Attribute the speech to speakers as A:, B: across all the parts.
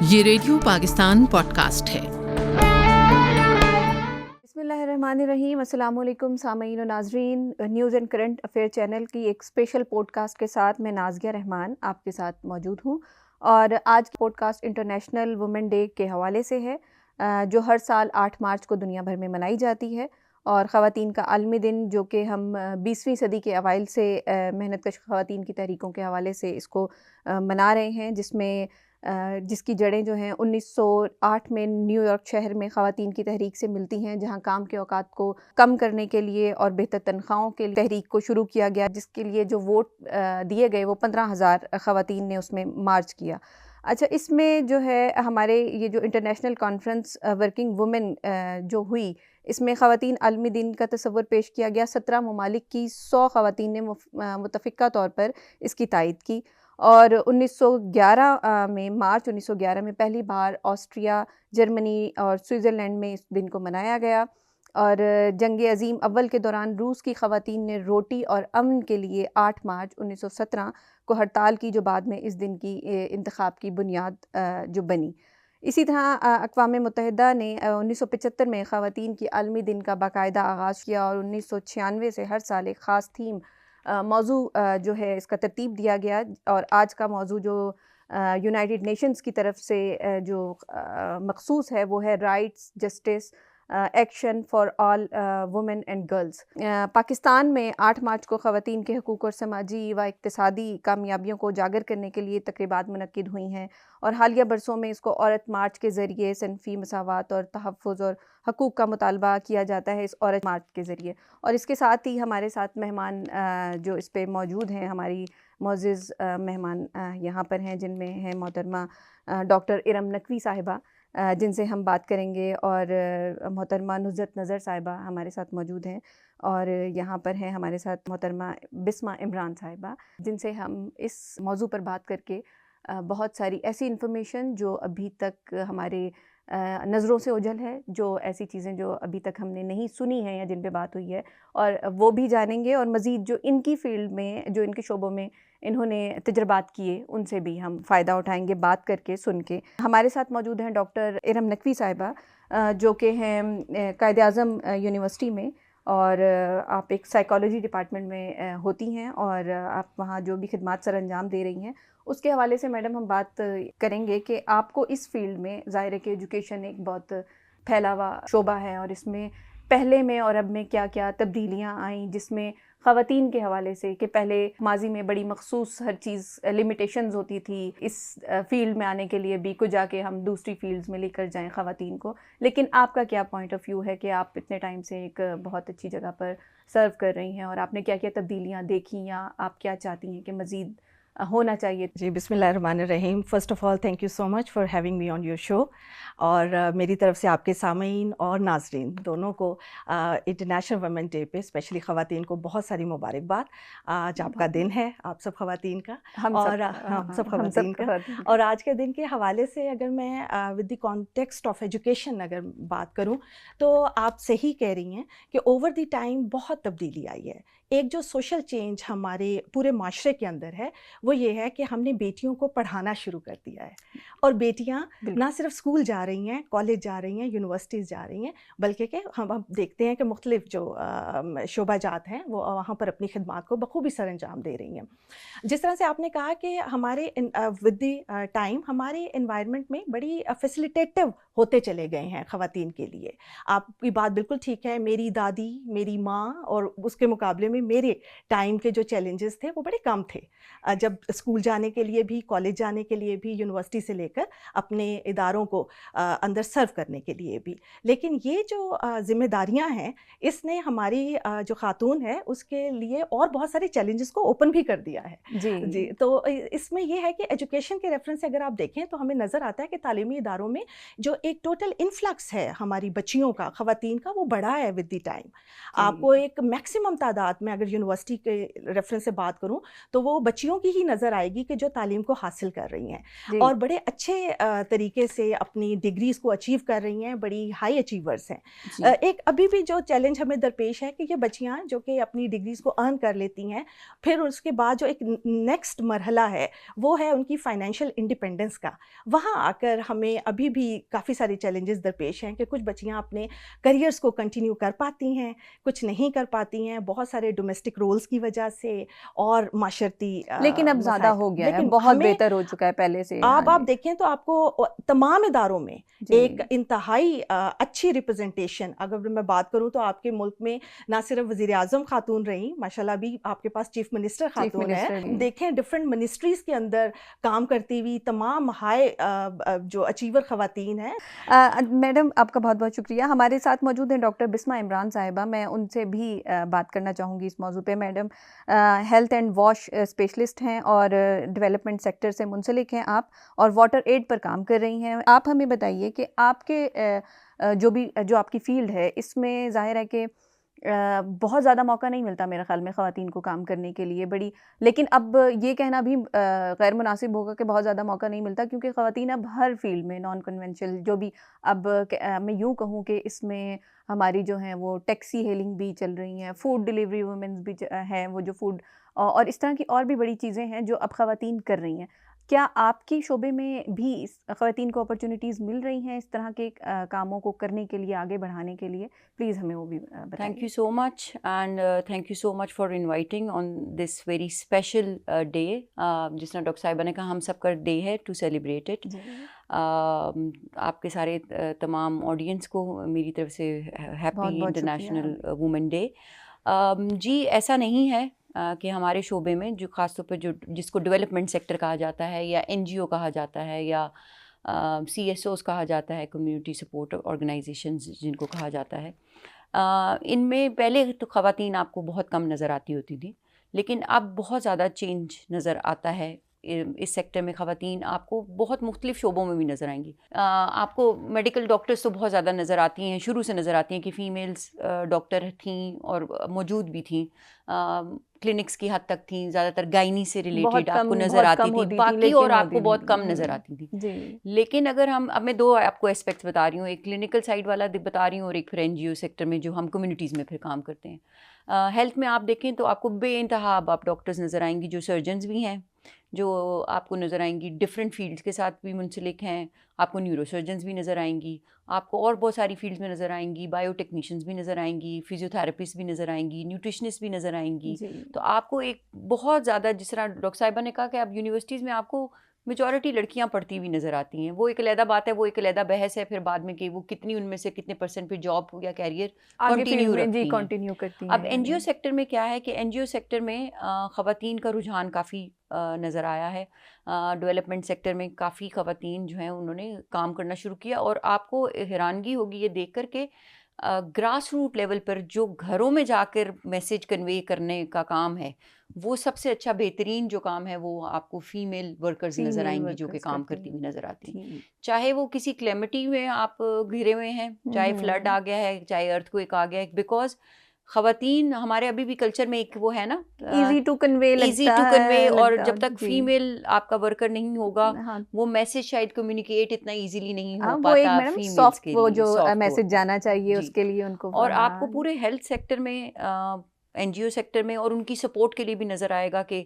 A: ये radio Pakistan podcast है।
B: बिस्मिल्लाहिर्रहमानिर्रहीम। अस्सलामुअलैकुम सामीन और नाजरीन, news and current affair channel की एक स्पेशल पॉडकास्ट के साथ मैं नाज़िया रहमान आपके साथ मौजूद हूँ। और आज की पॉडकास्ट इंटरनेशनल वुमेन डे के हवाले से है, जो हर साल 8 मार्च को दुनिया भर में मनाई जाती है। और ख़वातीन का आलमी दिन, जो कि हम 20वीं सदी के अवाइल से मेहनत कश ख़वातीन की तहरीकों के हवाले से इसको मना रहे हैं, जिसकी जड़ें जो हैं 1908 में न्यूयॉर्क शहर में ख़वातीन की तहरीक से मिलती हैं, जहां काम के औकात को कम करने के लिए और बेहतर तनख्वाहों के लिए तहरीक को शुरू किया गया, जिसके लिए जो वोट दिए गए वो 15,000 ख़वातीन ने उसमें मार्च किया। अच्छा, इसमें जो है हमारे ये जो इंटरनेशनल कॉन्फ्रेंस वर्किंग वुमेन जो हुई, इसमें ख़वातीन आलमी दिन का तस्वर पेश किया गया। 17 ममालिक की 100 ख़वातीन ने मुतफ़िक़ा तौर पर इसकी तायद की। और 1911 में मार्च 1911 में पहली बार ऑस्ट्रिया, जर्मनी और स्विट्ज़रलैंड में इस दिन को मनाया गया। और जंग अज़ीम अव्वल के दौरान रूस की ख़वातीन ने रोटी और अमन के लिए 8 मार्च 1917 को हड़ताल की, जो बाद में इस दिन की इंतख़ाब की बुनियाद जो बनी। इसी तरह अक़वाम मुत्तहिदा ने 1975 में ख़वातीन की आलमी दिन का बाकायदा आगाज़ किया और 1996 से हर साल एक ख़ास थीम मौजू जो है इसका तरतीब दिया गया। और आज का मौजू जो यूनाइटेड नेशंस की तरफ से जो मखसूस है, वो है rights, justice, action for all women and girls. Pakistan में 8 मार्च को ख़वातीन के हकूक़ और समाजी व इक़्तिसादी कामयाबियों को उजागर करने के लिए तक़रीबात मुनक्किद हुई हैं। और हालिया बरसों में इसको औरत मार्च के ज़रिए सनफ़ी मसावात और तहफ़्फ़ुज़ और हकूक़ का मुतालबा किया जाता है इस औरत मार्च के ज़रिए। और इसके साथ ही हमारे साथ मेहमान जो इस पे मौजूद हैं, हमारी मोअज़्ज़िज़ मेहमान यहाँ पर हैं, जिनमें हैं मोहतरमा डॉक्टर इरम नकवी साहिबा, जिनसे हम बात करेंगे, और मोहतरमा नुज़रत नज़र साहिबा हमारे साथ मौजूद हैं। और यहाँ पर हैं हमारे साथ मोहतरमा बिस्मा इमरान साहिबा, जिनसे हम इस मौजू पर बात करके बहुत सारी ऐसी इन्फॉर्मेशन जो अभी तक हमारे नज़रों से ओझल है, जो ऐसी चीज़ें जो अभी तक हमने नहीं सुनी हैं या जिन पे बात हुई है, और वो भी जानेंगे। और मज़ीद जो इनकी फ़ील्ड में, जो इनके शोबों में इन्होंने तजर्बात किए, उनसे भी हम फ़ायदा उठाएंगे बात करके, सुन के। हमारे साथ मौजूद हैं डॉक्टर इरम नकवी साहिबा, जो कि हैं कायद-ए-आज़म यूनिवर्सिटी में, और आप एक साइकोलॉजी डिपार्टमेंट में होती हैं, और आप वहाँ जो भी खिदमात सर अंजाम दे रही हैं, उसके हवाले से मैडम हम बात करेंगे कि आपको इस फ़ील्ड में, ज़ाहिर है कि एजुकेशन एक बहुत फैला हुआ शोबा है, और इसमें पहले में और अब में क्या क्या तब्दीलियाँ आईं, जिसमें ख़वातीन के हवाले से कि पहले माजी में बड़ी मखसूस हर चीज़ लिमिटेशंस होती थी इस फ़ील्ड में आने के लिए भी, कुछ जाके हम दूसरी फ़ील्ड्स में लेकर जाएं ख़वातीन को। लेकिन आपका क्या पॉइंट ऑफ व्यू है कि आप इतने टाइम से एक बहुत अच्छी जगह पर सर्व कर रही हैं, और आपने क्या क्या तब्दीलियाँ देखी, या आप क्या चाहती हैं कि मज़ीद होना चाहिए?
C: जी, बिस्मिल्लाहिर्रहमानिर्रहीम। First of all thank you so much for having me on your show. और मेरी तरफ से आपके सामीन और नाज़रीन दोनों को इंटरनेशनल वुमेन डे पे स्पेशली ख़वातीन को बहुत सारी मुबारकबाद। आज आपका दिन है, आप सब ख़वातीन का, और हम सब ख़वातीन का। और आज के दिन के हवाले से अगर मैं with the context of education अगर बात करूँ, तो आप सही कह रही हैं कि ओवर द टाइम बहुत तब्दीली आई है। एक जो सोशल चेंज हमारे पूरे माशरे के अंदर है, वो ये है कि हमने बेटियों को पढ़ाना शुरू कर दिया है। और बेटियां ना सिर्फ स्कूल जा रही हैं, कॉलेज जा रही हैं, यूनिवर्सिटीज़ जा रही हैं, बल्कि कि हम अब देखते हैं कि मुख्तलिफ जो शोबाजात हैं, वो वहाँ पर अपनी खिदमात को बखूबी सर अंजाम दे रही हैं। जिस तरह से आपने कहा कि हमारे विद द टाइम हमारे इन्वायरमेंट में बड़ी फैसिलिटेटिव होते चले गए हैं ख़वातीन के लिए। आपकी बात बिल्कुल ठीक है। मेरी दादी, मेरी माँ, और उसके मुकाबले में मेरे टाइम के जो चैलेंजेस थे वो बड़े कम थे। जब स्कूल जाने के लिए भी, कॉलेज जाने के लिए भी, यूनिवर्सिटी से लेकर अपने इदारों को अंदर सर्व करने के लिए भी। लेकिन ये जो ज़िम्मेदारियाँ हैं, इसने हमारी जो ख़ातून है उसके लिए और बहुत सारे चैलेंजेस को ओपन भी कर दिया है। जी, तो इसमें ये है कि एजुकेशन के रेफरेंस से अगर आप देखें तो हमें नज़र आता है कि तालीमी इदारों में जो एक टोटल इन्फ्लक्स है हमारी बच्चियों का, ख़वातीन का, वो बढ़ा है विद द टाइम। आपको एक मैक्सिमम तादाद में अगर यूनिवर्सिटी के रेफरेंस से बात करूं तो वो बच्चियों की ही नज़र आएगी कि जो तालीम को हासिल कर रही हैं और बड़े अच्छे तरीके से अपनी डिग्रीज़ को अचीव कर रही हैं, बड़ी हाई अचीवर्स हैं। एक अभी भी जो चैलेंज हमें दरपेश है कि ये बच्चियां जो कि अपनी डिग्रीज़ को अर्न कर लेती हैं, फिर उसके बाद जो एक नेक्स्ट मरहला है वो है उनकी फाइनेंशियल इंडिपेंडेंस का। वहाँ आकर हमें अभी भी काफ़ी सारे चैलेंजेस दरपेश हैं कि कुछ बच्चियां अपने करियर्स को कंटिन्यू कर पाती हैं, कुछ नहीं कर पाती हैं, बहुत सारे डोमेस्टिक रोल्स की वजह से और माशरती।
B: लेकिन अब ज़्यादा हो गया है, बहुत बेहतर हो चुका है पहले से।
C: आप देखें तो आपको तमाम इदारों में एक इंतहाई अच्छी रिप्रेजेंटेशन, अगर मैं बात करूं तो आपके मुल्क में ना सिर्फ वज़ीर आज़म खातून रही, माशाल्लाह भी आपके पास चीफ मिनिस्टर खातून है। देखें डिफरेंट मिनिस्ट्रीज़ के अंदर काम करती हुई तमाम हाई जो अचीवर ख़वातीन हैं।
B: मैडम आपका बहुत बहुत शुक्रिया। हमारे साथ मौजूद हैं डॉक्टर बिस्मा इमरान साहिबा, मैं उनसे भी बात करना चाहूँगी इस मौजू पे। Madam health and wash specialist हैं और डेवलपमेंट सेक्टर से मुंसलिक हैं आप, और वाटर एड पर काम कर रही हैं। आप हमें बताइए कि आपके जो आपकी फ़ील्ड है इसमें ज़ाहिर है कि बहुत ज़्यादा मौका नहीं मिलता मेरे ख़्याल में ख़वातीन को काम करने के लिए बड़ी, लेकिन अब ये कहना भी गैर मुनासिब होगा कि बहुत ज़्यादा मौका नहीं मिलता, क्योंकि ख़वातीन अब हर फील्ड में नॉन कन्वेंशनल जो भी, अब मैं यूँ कहूँ कि इसमें हमारी जो हैं वो टैक्सी हेलिंग भी चल रही हैं, फूड डिलीवरी वुमेंस भी हैं, वो जो फूड और इस तरह की और भी बड़ी चीज़ें हैं जो अब ख़वातीन कर रही हैं। क्या आपके शोबे में भी ख़वातीन को अपॉर्चुनिटीज़ मिल रही हैं इस तरह के कामों को करने के लिए, आगे बढ़ाने के लिए? प्लीज़ हमें वो भी बताइए।
D: Thank you so much, and thank you so much for inviting on this very special day. जिस तरह डॉक्टर साहिबा ने कहा, हम सबका डे है टू सेलिब्रेट इट। आपके सारे तमाम ऑडियंस को मेरी तरफ से हैप्पी इंटरनेशनल वुमेन डे। जी, ऐसा नहीं है कि हमारे शोबे में जो ख़ासतौर पर जो जिसको डेवलपमेंट सेक्टर कहा जाता है या NGO कहा जाता है या CSOs कहा जाता है, कम्युनिटी सपोर्ट ऑर्गेनाइजेशंस जिनको कहा जाता है, इनमें पहले तो ख़वातीन आपको बहुत कम नज़र आती होती थी, लेकिन अब बहुत ज़्यादा चेंज नज़र आता है। इस सेक्टर में ख़वातीन आपको बहुत मुख्तलिफ शोबों में भी नज़र आएंगी। आपको मेडिकल डॉक्टर्स तो बहुत ज़्यादा नज़र आती हैं, शुरू से नज़र आती हैं कि फ़ीमेल्स डॉक्टर थीं और मौजूद भी थीं, क्लिनिक्स की हद तक थी, ज़्यादातर गायनी से रिलेटेड आपको नज़र आती थी, बाकी और आपको बहुत कम नज़र आती थी। लेकिन अगर अब मैं दो आपको एस्पेक्ट्स बता रही हूँ, एक क्लिनिकल साइड वाला बता रही हूँ और एक फिर NGO सेक्टर में जो हम कम्युनिटीज़ में फिर काम करते हैं। हेल्थ में आप देखें तो आपको बेइंतहा आप डॉक्टर्स नज़र आएंगी, जो सर्जन्स भी हैं, जो आपको नज़र आएंगी डिफरेंट फील्ड्स के साथ भी मुंसलिक हैं, आपको न्यूरोसर्जन्स भी नज़र आएंगी, आपको और बहुत सारी फील्ड्स में नज़र आएंगी, बायोटेक्नीशियंस भी नज़र आएंगी, फिजियोथेरेपिस्ट भी नज़र आएंगी, न्यूट्रिशनिस्ट भी नज़र आएंगी। तो आपको एक बहुत ज़्यादा, जिस तरह डॉक्टर साहिबा ने कहा कि अब यूनिवर्सिटीज़ में आपको मेजॉरिटी लड़कियां पढ़ती हुई नज़र आती हैं। वो एक अलहदा बात है, वो एक अलहदा बहस है फिर बाद में कि वो कितनी उनमें से कितने परसेंट पे जॉब या कैरियर कंटिन्यू करती हैं। अब NGO सेक्टर में क्या है कि NGO सेक्टर में ख़वातीन का रुझान काफ़ी नज़र आया है। डेवलपमेंट सेक्टर में काफ़ी ख़वातीन जो हैं उन्होंने काम करना शुरू किया, और आपको हैरानगी होगी ये देख कर के ग्रास रूट लेवल पर जो घरों में जाकर मैसेज कन्वे करने का काम है, वो सबसे अच्छा बेहतरीन जो काम है वो आपको फीमेल वर्कर्स नज़र आएंगी जो कि काम करती हुई नज़र आती हैं। चाहे वो किसी क्लेमिटी में आप घिरे हुए हैं, चाहे फ्लड आ गया है, चाहे अर्थक्वेक आ गया है, बिकॉज ख़वातीन हमारे अभी भी कल्चर में एक वो है ना,
B: इजी टू कन्वे,
D: और जब तक फीमेल आपका वर्कर नहीं होगा वो मैसेज शायद कम्युनिकेट इतना इजीली नहीं हो पाता फीमेल्स के लिए।
B: वो जो मैसेज जाना चाहिए उसके लिए उनको,
D: और आपको पूरे हेल्थ सेक्टर में, NGO सेक्टर में और उनकी सपोर्ट के लिए भी नज़र आएगा कि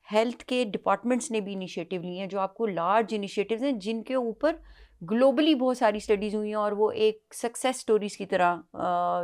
D: हेल्थ के डिपार्टमेंट्स ने भी इनिशिएटिव लिए हैं, जो आपको लार्ज इनिशिएटिव्स हैं जिनके ऊपर ग्लोबली बहुत सारी स्टडीज़ हुई हैं और वो एक सक्सेस स्टोरीज़ की तरह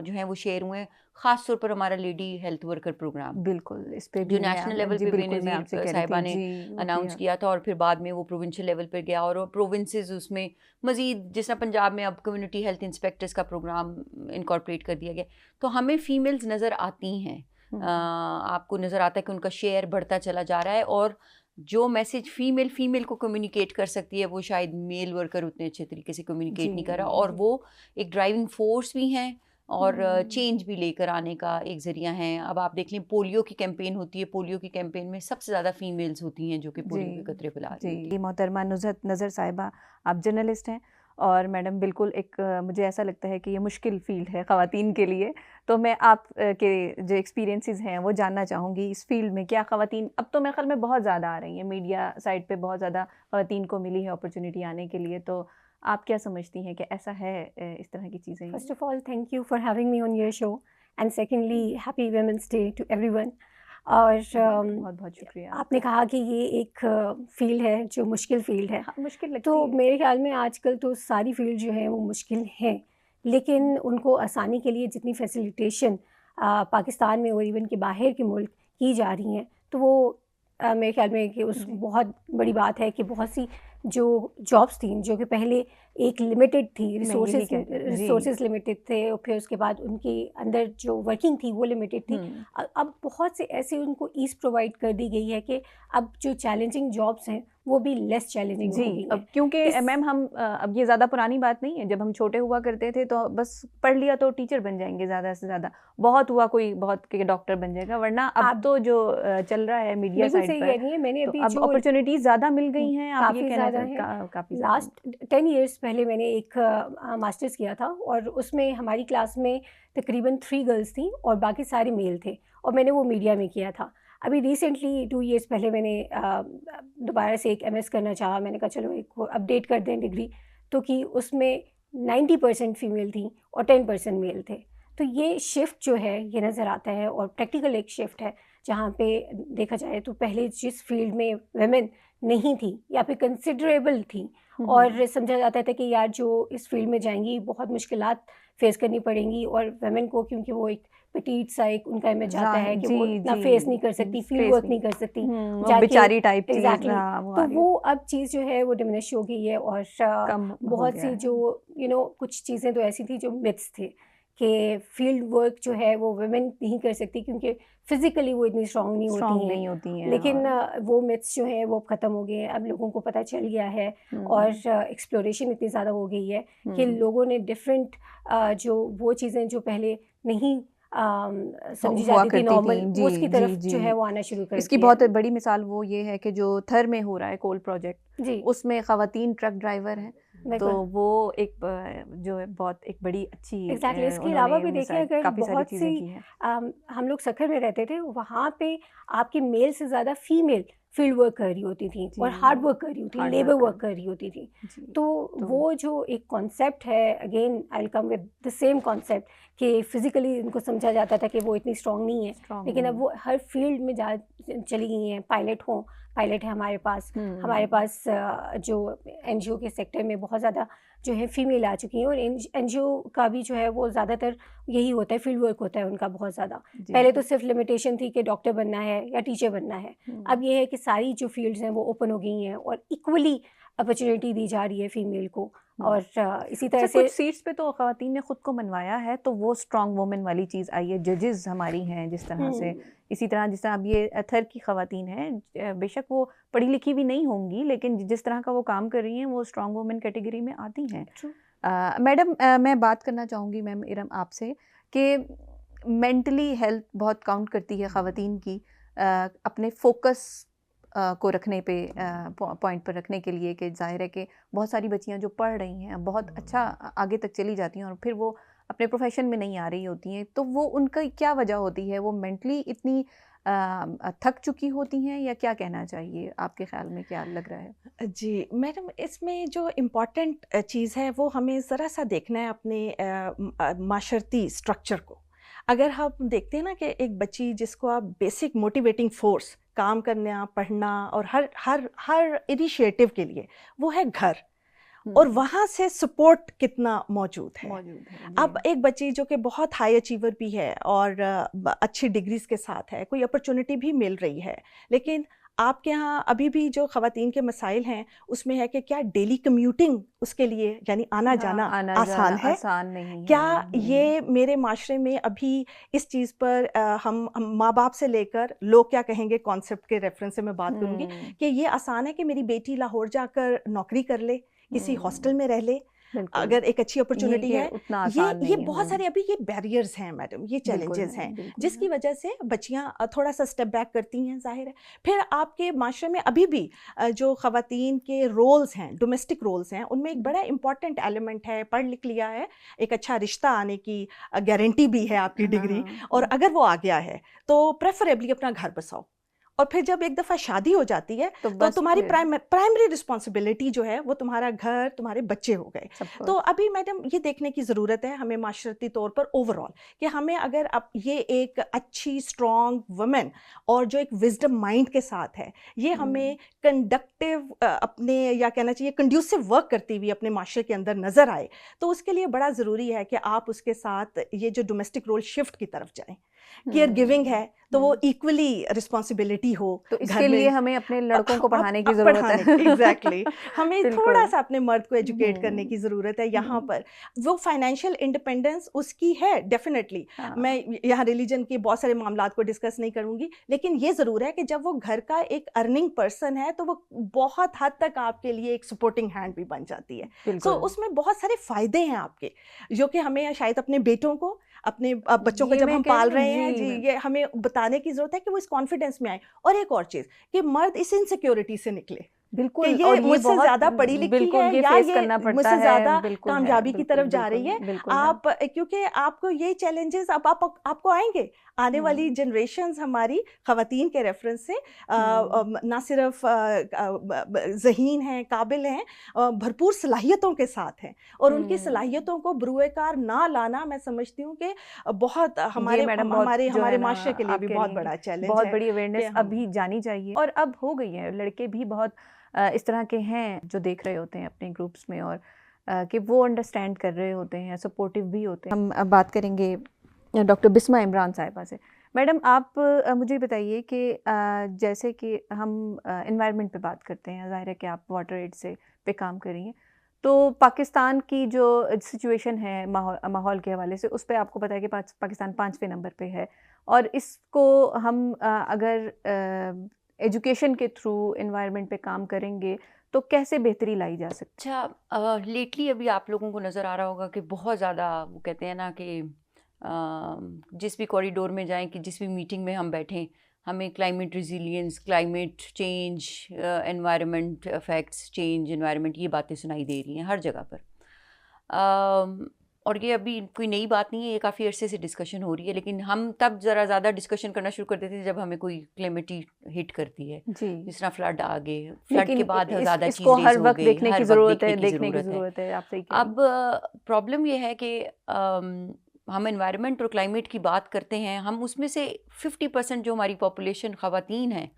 D: जो हैं वो शेयर हुए हैं। ख़ास तौर पर हमारा लेडी हेल्थ वर्कर प्रोग्राम,
B: बिल्कुल इस पे
D: जो नेशनल लेवल पे बेनज़ीर साहिबा ने अनाउंस किया था, और फिर बाद में वो प्रोविंशियल लेवल पर गया, और प्रोविंसेस उसमें मज़ीद, जिस तरह पंजाब में अब कम्युनिटी हेल्थ इंस्पेक्टर्स का प्रोग्राम इनकॉर्पोरेट कर दिया गया, तो हमें फ़ीमेल्स नज़र आती हैं। आपको नज़र आता है कि उनका शेयर बढ़ता चला जा रहा है, और जो मैसेज फीमेल को कम्युनिकेट कर सकती है वो शायद मेल वर्कर उतने अच्छे तरीके से कम्युनिकेट नहीं कर रहा, और वो एक ड्राइविंग फोर्स भी हैं और चेंज भी लेकर आने का एक ज़रिया हैं। अब आप देख लें, पोलियो की कैंपेन होती है, पोलियो की कैंपेन में सबसे ज़्यादा फीमेल्स होती हैं जो कि पोलियो के खतरे फैला रही हैं।
B: जी, मोहतरमा नुज़हत नज़र साहिबा, आप जर्नलिस्ट हैं और मैडम बिल्कुल एक मुझे ऐसा लगता है कि ये मुश्किल फील्ड है ख़वातीन के लिए। तो मैं आप के जो एक्सपीरियंसेस हैं वो जानना चाहूँगी इस फील्ड में। क्या ख़वातीन अब तो मेरे ख़्याल में बहुत ज़्यादा आ रही हैं, मीडिया साइड पे बहुत ज़्यादा ख़वातीन को मिली है अपॉर्चुनिटी आने के लिए, तो आप क्या समझती हैं कि ऐसा है इस तरह की चीज़ें?
E: First of all, thank you for having me on your show. And secondly, Happy Women's Day to everyone. और
B: बहुत बहुत शुक्रिया।
E: आपने कहा कि ये एक फील्ड है जो मुश्किल फील्ड है।
B: हाँ, मुश्किल लगती
E: तो
B: है।
E: मेरे ख्याल में आजकल तो सारी फील्ड जो है वो मुश्किल हैं, लेकिन उनको आसानी के लिए जितनी फैसिलिटेशन पाकिस्तान में और इवन के बाहर के मुल्क की जा रही हैं, तो वो मेरे ख्याल में कि उस बहुत बड़ी बात है कि बहुत सी जो जॉब्स थी जो कि पहले एक लिमिटेड थी, रिसोर्सेज लिमिटेड थे, और फिर उसके बाद उनके अंदर जो वर्किंग थी वो लिमिटेड थी। अब बहुत से ऐसे उनको ईज़ प्रोवाइड कर दी गई है कि अब जो चैलेंजिंग जॉब्स हैं वो भी लेस चैलेंजिंग हो गई
B: जी।
E: हैं।
B: अब क्योंकि मैम हम अब ये ज़्यादा पुरानी बात नहीं है, जब हम छोटे हुआ करते थे तो बस पढ़ लिया तो टीचर बन जाएंगे, ज़्यादा से ज़्यादा बहुत हुआ कोई बहुत के डॉक्टर बन जाएगा, वरना अब तो जो चल रहा है मीडिया
E: बिल्कुल
B: साइड
E: सही
B: पर,
E: कह रही हैं। मैंने
B: तो
E: अभी
B: अब
E: जो
B: अपॉर्चुनिटीज़ ज़्यादा मिल गई हैं, आप ये
E: काफ़ी
B: कहना
E: ज़्यादा
B: चाहते
E: है।
B: काफ़ी
E: लास्ट 10 ईयर्स पहले मैंने एक मास्टर्स किया था और उसमें हमारी क्लास में तकरीबन 3 गर्ल्स थी और बाकी सारे मेल थे, और मैंने वो मीडिया में किया था। अभी रिसेंटली 2 ईयर्स पहले मैंने दोबारा से एक MS करना चाहा। मैंने कहा चलो एक अपडेट कर दें डिग्री, तो कि उसमें 90% फ़ीमेल थी और 10% मेल थे। तो ये शिफ्ट जो है ये नज़र आता है, और प्रैक्टिकल एक शिफ्ट है जहाँ पे देखा जाए तो पहले जिस फील्ड में वुमेन नहीं थी या फिर कंसिडरेबल थी और समझा जाता था कि यार जो इस फील्ड में जाएंगी बहुत मुश्किलात फेस करनी पड़ेंगी, और वुमेन को क्योंकि वो एक पिटीट सा एक उनका इमेज आता है कि वो इतना फेस नहीं कर सकती, फील्ड वर्क नहीं कर सकती,
B: बेचारी टाइप
E: एग्जैक्टली। तो वो अब चीज़ जो है वो डिमिनिश हो गई है, और बहुत सी जो कुछ चीज़ें तो ऐसी थी जो मिथ्स थे कि फील्ड वर्क जो है वो वुमेन नहीं कर सकती क्योंकि फिज़िकली वो इतनी स्ट्रांग नहीं होती हैं। लेकिन वो मिथ्स जो है वो खत्म हो गए हैं, अब लोगों को पता चल गया है, और एक्सप्लोरेशन इतनी ज़्यादा हो गई है कि लोगों ने डिफरेंट जो वो चीज़ें जो पहले नहीं समझी जाती थी नॉर्मल, वो उसकी तरफ जो है वो आना शुरू कर
B: इसकी बहुत बड़ी मिसाल वो ये है कि जो थर में हो रहा है कोल प्रोजेक्ट
E: जी,
B: उसमें ख़वातीन ट्रक ड्राइवर हैं, तो वो एक जो है बहुत एक बड़ी अच्छी
E: एग्जैक्टली। इसके अलावा भी देखिए अगर
B: काफ़ी सारी
E: बहुत
B: चीज़ें
E: सी
B: की हैं।
E: हम लोग सखर में रहते थे, वहाँ पे आपकी मेल से ज़्यादा फीमेल फील्ड वर्क कर रही होती थी और हार्ड वर्क कर रही होती थी, लेबर वर्क कर रही होती थी। तो वो जो एक कॉन्सेप्ट है, again I will come with the same concept कि फिज़िकली उनको समझा जाता था कि वो इतनी स्ट्रांग नहीं है, लेकिन अब वो हर फील्ड में जा चली गई हैं। पायलट है हमारे पास जो NGO के सेक्टर में बहुत ज़्यादा जो है फीमेल आ चुकी हैं, और NGO का भी जो है वो ज़्यादातर यही होता है, फील्ड वर्क होता है उनका बहुत ज़्यादा। पहले तो सिर्फ लिमिटेशन थी कि डॉक्टर बनना है या टीचर बनना है, अब ये है कि सारी जो फील्ड्स हैं वो ओपन हो गई हैं और इक्वली अपॉर्चुनिटी दी जा रही है फीमेल को। और इसी तरह से
B: कुछ सीट्स पे तो ख़वातीन ने खुद को मनवाया है, तो वो स्ट्रॉन्ग वुमेन वाली चीज़ आई है। जजेस हमारी हैं जिस तरह से, इसी तरह जिस तरह अब ये अथर की ख़वातीन हैं, बेशक वो पढ़ी लिखी भी नहीं होंगी, लेकिन जिस तरह का वो काम कर रही हैं वो स्ट्रॉन्ग वुमेन कैटेगरी में आती हैं। मैडम मैं बात करना चाहूँगी मैम इरम आपसे कि मेंटली हेल्थ बहुत काउंट करती है ख़वातीन की अपने फोकस को रखने पे, पॉइंट पर रखने के लिए, कि जाहिर है कि बहुत सारी बच्चियां जो पढ़ रही हैं बहुत अच्छा आगे तक चली जाती हैं और फिर वो अपने प्रोफेशन में नहीं आ रही होती हैं, तो वो उनका क्या वजह होती है? वो मेंटली इतनी थक चुकी होती हैं या क्या कहना चाहिए? आपके ख्याल में क्या लग रहा है?
C: जी मैडम, इसमें जो इम्पॉर्टेंट चीज़ है वो हमें ज़रा सा देखना है अपने माशरती स्ट्रक्चर को। अगर हम देखते हैं ना कि एक बच्ची जिसको आप बेसिक मोटिवेटिंग फोर्स काम करना, पढ़ना और हर इनिशिएटिव के लिए वो है घर, और वहाँ से सपोर्ट कितना मौजूद है। अब एक बच्ची जो कि बहुत हाई अचीवर भी है और अच्छी डिग्रीज के साथ है, कोई अपॉर्चुनिटी भी मिल रही है, लेकिन आपके यहाँ अभी भी जो ख़वातीन के मसाइल हैं उसमें है कि क्या डेली कम्यूटिंग उसके लिए यानी आना जाना आसान है?
B: आसान नहीं
C: क्या
B: है।
C: ये मेरे माशरे में अभी इस चीज़ पर हम माँ बाप से लेकर लोग क्या कहेंगे कॉन्सेप्ट के रेफरेंस से मैं बात करूँगी कि ये आसान है कि मेरी बेटी लाहौर जाकर नौकरी कर ले, किसी हॉस्टल में रह ले,
B: बिल्कुल।
C: अगर एक अच्छी अपॉर्चुनिटी
B: ये
C: है,
B: उतना आसान
C: ये
B: नहीं है,
C: बहुत सारे अभी ये बैरियर्स हैं मैडम, ये
B: बिल्कुल
C: चैलेंजेस
B: है,
C: हैं
B: बिल्कुल
C: जिसकी
B: है।
C: वजह से बच्चियां थोड़ा सा स्टेप बैक करती हैं, जाहिर है। फिर आपके माशरे में अभी भी जो ख़वातीन के रोल्स हैं, डोमेस्टिक रोल्स हैं, उनमें एक बड़ा इंपॉर्टेंट एलिमेंट है, पढ़ लिख लिया है, एक अच्छा रिश्ता आने की गारंटी भी है आपकी
B: हाँ,
C: डिग्री,
B: हाँ,
C: और अगर वो आ गया है तो प्रेफरेबली अपना घर बसाओ। और फिर जब एक दफ़ा शादी हो जाती है
B: तो
C: तो
B: बस
C: तुम्हारी
B: फिर
C: प्राइमरी रिस्पॉन्सिबिलिटी जो है वो तुम्हारा घर, तुम्हारे बच्चे हो गए।
B: सब
C: तो
B: कुछ।
C: अभी मैडम ये देखने की ज़रूरत है हमें माशरती तौर पर ओवरऑल, कि हमें अगर अब ये एक अच्छी स्ट्रॉन्ग वुमेन और जो एक विजडम माइंड के साथ है, ये हमें कंडक्टिव अपने, या कहना चाहिए कंड्यूसिव वर्क करती हुई अपने माशरे के अंदर नज़र आए, तो उसके लिए बड़ा ज़रूरी है कि आप उसके साथ ये जो डोमेस्टिक रोल शिफ्ट की तरफ जाएं। केयर गिविंग है तो वो इक्वली रिस्पॉन्सिबिलिटी हो
B: तो
C: घर
B: इसके लिए
C: में।
B: हमें अपने लड़कों को
C: अब
B: पढ़ाने की ज़रूरत
C: पढ़ाने
B: है।
C: एग्जैक्टली हमें
B: बिल्कुल।
C: थोड़ा सा अपने मर्द को एजुकेट करने की ज़रूरत है यहाँ पर। वो फाइनेंशियल इंडिपेंडेंस उसकी है डेफिनेटली।
B: हाँ,
C: मैं यहाँ रिलीजन के बहुत सारे मामलात को डिस्कस नहीं करूँगी, लेकिन ये ज़रूर है कि जब वो घर का एक अर्निंग पर्सन है तो वो बहुत हद तक आपके लिए एक सपोर्टिंग हैंड भी बन जाती है। सो
B: बिल्कुल।
C: उसमें बहुत सारे फ़ायदे हैं आपके, जो कि हमें शायद अपने बेटों को, अपने बच्चों को
B: ये
C: जब
B: मैं
C: हम
B: कह
C: पाल
B: रही हूँ,
C: रहे हैं
B: जी,
C: जी,
B: मैं
C: ये हमें बताने की ज़रूरत है कि वो इस कॉन्फिडेंस में आए। और एक और चीज़ कि मर्द इस इनसिक्योरिटी से निकले कि
B: बिल्कुल,
C: ये
B: और ये
C: मुझसे
B: बहुत
C: ज़्यादा पढ़ी लिखी
B: बिल्कुल
C: है
B: ये
C: या
B: फेस
C: ये
B: करना पड़ता
C: मुझसे
B: है,
C: ज़्यादा
B: बिल्कुल है,
C: कामयाबी की
B: बिल्कुल,
C: तरफ जा रही
B: बिल्कुल,
C: है।
B: बिल्कुल है।
C: आप क्योंकि आपको ये चैलेंजेस अब आपको आएंगे, आने वाली जनरेशंस हमारी ख़वातीन के रेफरेंस से ना सिर्फ ज़हीन हैं, काबिल हैं, भरपूर सलाहियतों के साथ हैं, और उनकी सलाहियतों को बरूएकार ना लाना, मैं समझती हूँ कि बहुत
B: ये मैडम बहुत
C: हमारे
B: जो है
C: हमारे
B: ना,
C: माशरे के लिए
B: आप
C: भी
B: कह
C: बहुत
B: रही हैं
C: बड़ा
B: कि
C: चैलेंज
B: बहुत
C: है
B: बड़ी
C: कि
B: अवेयरनेस
C: हम
B: अभी जानी चाहिए, और अब हो गई है। लड़के भी बहुत इस तरह के हैं जो देख रहे होते हैं अपने ग्रुप्स में, और कि वो अंडरस्टैंड कर रहे होते हैं, सपोर्टिव भी होते हैं। हम अब बात करेंगे डॉक्टर बिस्मा इमरान साहिबा से। मैडम आप मुझे बताइए कि जैसे कि हम एनवायरनमेंट पे बात करते हैं, ज़ाहिर है कि आप वाटर एड से पे काम कर रही हैं, तो पाकिस्तान की जो सिचुएशन है माहौल के हवाले से, उस पे आपको पता है कि पाकिस्तान 5वें नंबर पे है, और इसको हम अगर एजुकेशन के थ्रू एनवायरनमेंट पे काम करेंगे तो कैसे बेहतरी लाई जा सकती है?
D: अच्छा, लेटली अभी आप लोगों को नज़र आ रहा होगा कि बहुत ज़्यादा वो कहते हैं ना कि जिस भी कॉरिडोर में जाएं, कि जिस भी मीटिंग में हम बैठें, हमें climate resilience, climate change, environment effects, change environment, ये बातें सुनाई दे रही हैं हर जगह पर। और ये अभी कोई नई बात नहीं है, ये काफ़ी अरसे से डिस्कशन हो रही है, लेकिन हम तब ज़रा ज़्यादा डिस्कशन करना शुरू कर देते थे जब हमें कोई क्लेमिटी हिट करती है,
B: जी,
D: जिस तरह फ्लड आ गए, फ्लड के
B: लेकिन
D: बाद ज़्यादा चीज़
B: इसको
D: रेज
B: हर
D: हो
B: वक्त
D: गई,
B: देखने
D: हर
B: की
D: वक्त
B: ज़रूरत है,
D: देखने की
B: देखने की
D: ज़रूरत है।
B: ज़रूरत है, आप सही कह रही हैं।
D: अब प्रॉब्लम ये है कि हम एनवायरनमेंट और क्लाइमेट की बात करते हैं, हम उसमें से 50% जो हमारी पॉपुलेशन ख़वातीन हैं,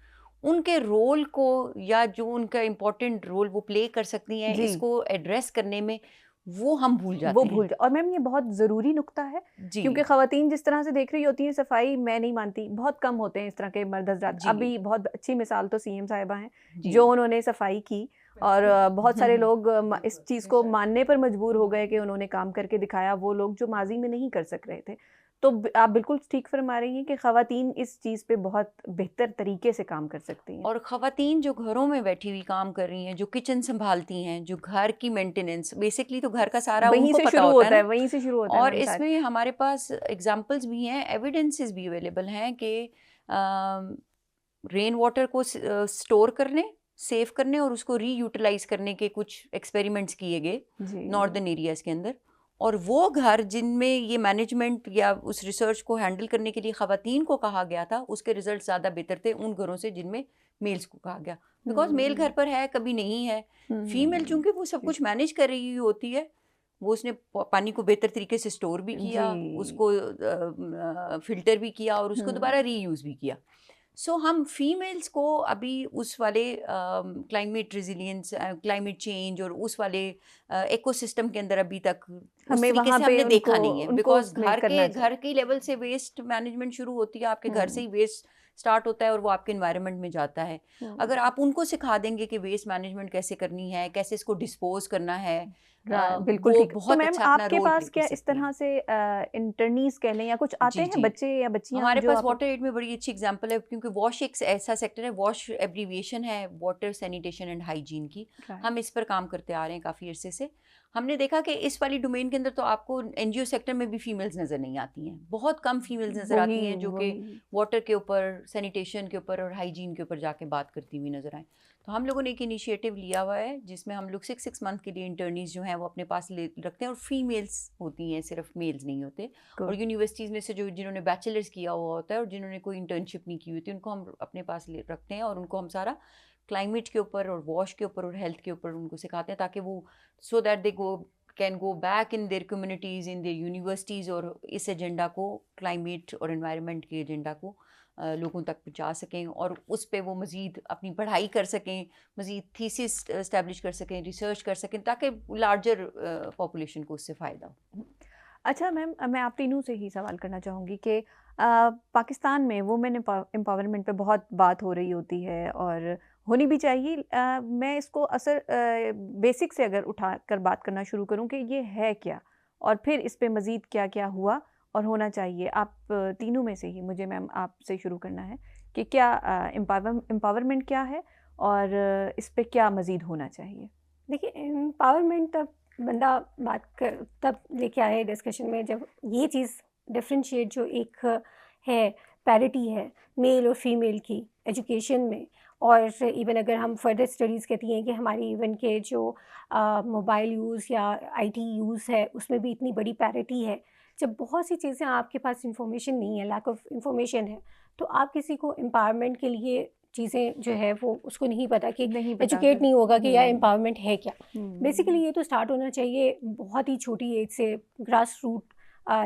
D: उनके रोल को, या जो उनका इम्पोर्टेंट रोल वो प्ले कर सकती हैं
B: जी।
D: इसको एड्रेस करने में, वो हम भूल
B: वो
D: जाते हैं।
B: भूल जा, और मैम ये बहुत ज़रूरी नुक्ता है,
D: जी
B: क्योंकि ख़वातीन जिस तरह से देख रही होती हैं सफाई, मैं नहीं मानती, बहुत कम होते हैं इस तरह के मर्द हज़रात।
D: जी
B: अभी बहुत अच्छी मिसाल तो सीएम साहिबा हैं,
D: जी
B: जो उन्होंने सफाई की, और बहुत सारे लोग इस चीज़ को मानने पर मजबूर हो गए कि उन्होंने काम करके दिखाया, वो लोग जो माजी में नहीं कर सक रहे थे। तो आप बिल्कुल ठीक फरमा रही हैं कि ख़वातीन इस चीज़ पे बहुत बेहतर तरीके से काम कर सकती हैं।
D: और ख़वातीन जो घरों में बैठी हुई काम कर रही हैं, जो किचन संभालती हैं, जो घर की मेंटेनेंस, बेसिकली तो घर का सारा
B: वहीं
D: उनको
B: से
D: पता
B: शुरू
D: होता
B: होता है,
D: ना।
B: वहीं से शुरू होता है
D: और
B: मैम सारा।
D: इसमें हमारे पास एग्जांपल्स भी हैं, एविडेंसेस भी अवेलेबल हैं कि रेन वाटर को स्टोर करने, सेव करने और उसको रीयूटिलाइज करने के कुछ एक्सपेरिमेंट्स किए गए
B: जी,
D: नॉर्दर्न एरियाज़ के अंदर। और वो घर जिनमें ये मैनेजमेंट या उस रिसर्च को हैंडल करने के लिए ख़वातीन को कहा गया था, उसके रिजल्ट ज़्यादा बेहतर थे उन घरों से जिनमें मेल्स को कहा गया, बिकॉज मेल घर पर है, कभी नहीं है। फीमेल चूंकि वो सब कुछ मैनेज कर रही होती है, वो उसने पानी को बेहतर तरीके से स्टोर भी किया,
B: जी।
D: उसको फिल्टर भी किया और उसको दोबारा रीयूज़ भी किया। सो हम फीमेल्स को अभी उस वाले क्लाइमेट रेजिलियंस, क्लाइमेट चेंज और उस वाले इकोसिस्टम के अंदर अभी तक उस
B: हमें
D: तरीके
B: वहाँ
D: से
B: पे
D: हमने देखा
B: उनको
D: नहीं है,
B: उनको
D: बिकॉज
B: उसमें
D: घर
B: करना
D: घर की लेवल से वेस्ट मैनेजमेंट शुरू होती है, आपके घर से ही वेस्ट स्टार्ट होता है और वो आपके एनवायरनमेंट में जाता है। अगर आप उनको सिखा देंगे कि वेस्ट मैनेजमेंट कैसे करनी है, कैसे इसको डिस्पोज करना है,
B: बिल्कुल
D: वो
B: ठीक। तो
D: बहुत
B: मैम
D: अच्छा अपना
B: आपके
D: रोल
B: पास
D: प्ले
B: क्या
D: कर
B: इस
D: सकती हैं।
B: तरह से इंटर्नीज कह लें या कुछ आते
D: जी
B: हैं
D: जी
B: बच्चे या बच्चियां
D: हमारे
B: जो
D: पास
B: आप
D: वाटर एड में बड़ी अच्छी एग्जांपल है, क्योंकि वॉश एक ऐसा सेक्टर है, वॉश एब्रीविएशन है वाटर सैनिटेशन एंड हाइजीन की। हम इस पर काम करते आ रहे हैं काफ़ी अरसे से। हमने देखा कि इस वाली डोमेन के अंदर तो आपको एनजीओ सेक्टर में भी फीमेल्स नज़र नहीं आती हैं, बहुत कम फीमेल्स नज़र आती हैं जो कि वाटर के ऊपर, सैनिटेशन के ऊपर और हाइजीन के ऊपर जाके बात करती हुई नज़र आए। तो हम लोगों ने एक इनिशिएटिव लिया हुआ है जिसमें हम लोग 6 मंथ के लिए इंटर्नीज जो हैं वो अपने पास ले रखते हैं, और फीमेल्स होती हैं, सिर्फ मेल्स नहीं होते। और यूनिवर्सिटीज़ में से जो जिन्होंने बैचलर्स किया हुआ होता है और जिन्होंने कोई इंटर्नशिप नहीं की हुई थी, उनको हम अपने पास ले रखते हैं और उनको हम सारा क्लाइमेट के ऊपर और वॉश के ऊपर और हेल्थ के ऊपर उनको सिखाते हैं, ताकि वो so that they can go back in their communities, in their universities, और इस एजेंडा को, क्लाइमेट और एनवायरनमेंट के एजेंडा को लोगों तक पहुंचा सकें, और उस पे वो मज़ीद अपनी पढ़ाई कर सकें, मज़ीद थीसिस इस्टेब्लिश कर सकें, रिसर्च कर सकें, ताकि लार्जर पॉपुलेशन को उससे फ़ायदा हो।
B: अच्छा मैम, मैं आप तीनों से ही सवाल करना चाहूँगी कि पाकिस्तान में वुमेन एम्पावरमेंट पे बहुत बात हो रही होती है और होनी भी चाहिए। मैं इसको बेसिक से अगर उठा कर बात करना शुरू करूँ कि ये है क्या, और फिर इस पे मज़ीद क्या क्या हुआ और होना चाहिए। आप तीनों में से ही मुझे मैम आपसे शुरू करना है कि क्या एम्पावरमेंट क्या है और इस पे क्या मज़ीद होना चाहिए।
E: देखिए, एम्पावरमेंट तब बंदा बात कर तब लेके आए डिस्कशन में जब ये चीज़ डिफ्रेंशिएट जो एक है, पैरिटी है मेल और फीमेल की एजुकेशन में, और इवन अगर हम फर्दर स्टडीज़ कहती हैं कि हमारी इवन के जो मोबाइल यूज़ या आईटी यूज़ है उसमें भी इतनी बड़ी पैरिटी है। जब बहुत सी चीज़ें आपके पास इंफॉर्मेशन नहीं है, लैक ऑफ इंफॉर्मेशन है, तो आप किसी को एम्पावरमेंट के लिए चीज़ें जो है वो उसको नहीं पता कि
B: नहीं पता
E: एजुकेट नहीं होगा कि यार
B: हम्म,
E: एम्पावरमेंट है क्या।
B: हम्म,
E: बेसिकली ये तो स्टार्ट होना चाहिए बहुत ही छोटी एज से, grass root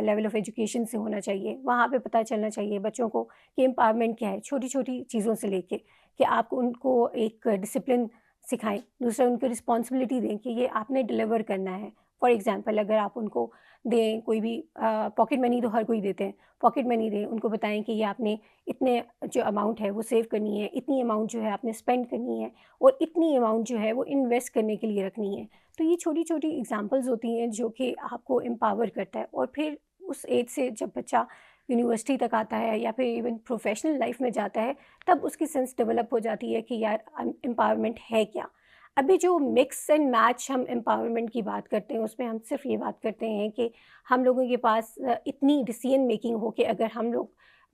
E: level of education से होना चाहिए। वहाँ पे पता चलना चाहिए बच्चों को कि एम्पावरमेंट क्या है, छोटी छोटी चीज़ों से लेके कि आप उनको एक डिसिप्लिन सिखाएं, दूसरा उनको रिस्पॉन्सिबिलिटी दें कि ये आपने डिलीवर करना है। फॉर एग्जांपल अगर आप उनको दें कोई भी पॉकेट मनी, तो हर कोई देते हैं, पॉकेट मनी दें, उनको बताएं कि ये आपने इतने जो अमाउंट है वो सेव करनी है, इतनी अमाउंट जो है आपने स्पेंड करनी है, और इतनी अमाउंट जो है वो इन्वेस्ट करने के लिए रखनी है। तो ये छोटी छोटी एग्जांपल्स होती हैं जो कि आपको एम्पावर करता है। और फिर उस एज से जब बच्चा यूनिवर्सिटी तक आता है या फिर इवन प्रोफेशनल लाइफ में जाता है, तब उसकी सेंस डेवलप हो जाती है कि यार एम्पावरमेंट है क्या। अभी जो मिक्स एंड मैच हम एम्पावरमेंट की बात करते हैं उसमें हम सिर्फ ये बात करते हैं कि हम लोगों के पास इतनी डिसीजन मेकिंग हो कि अगर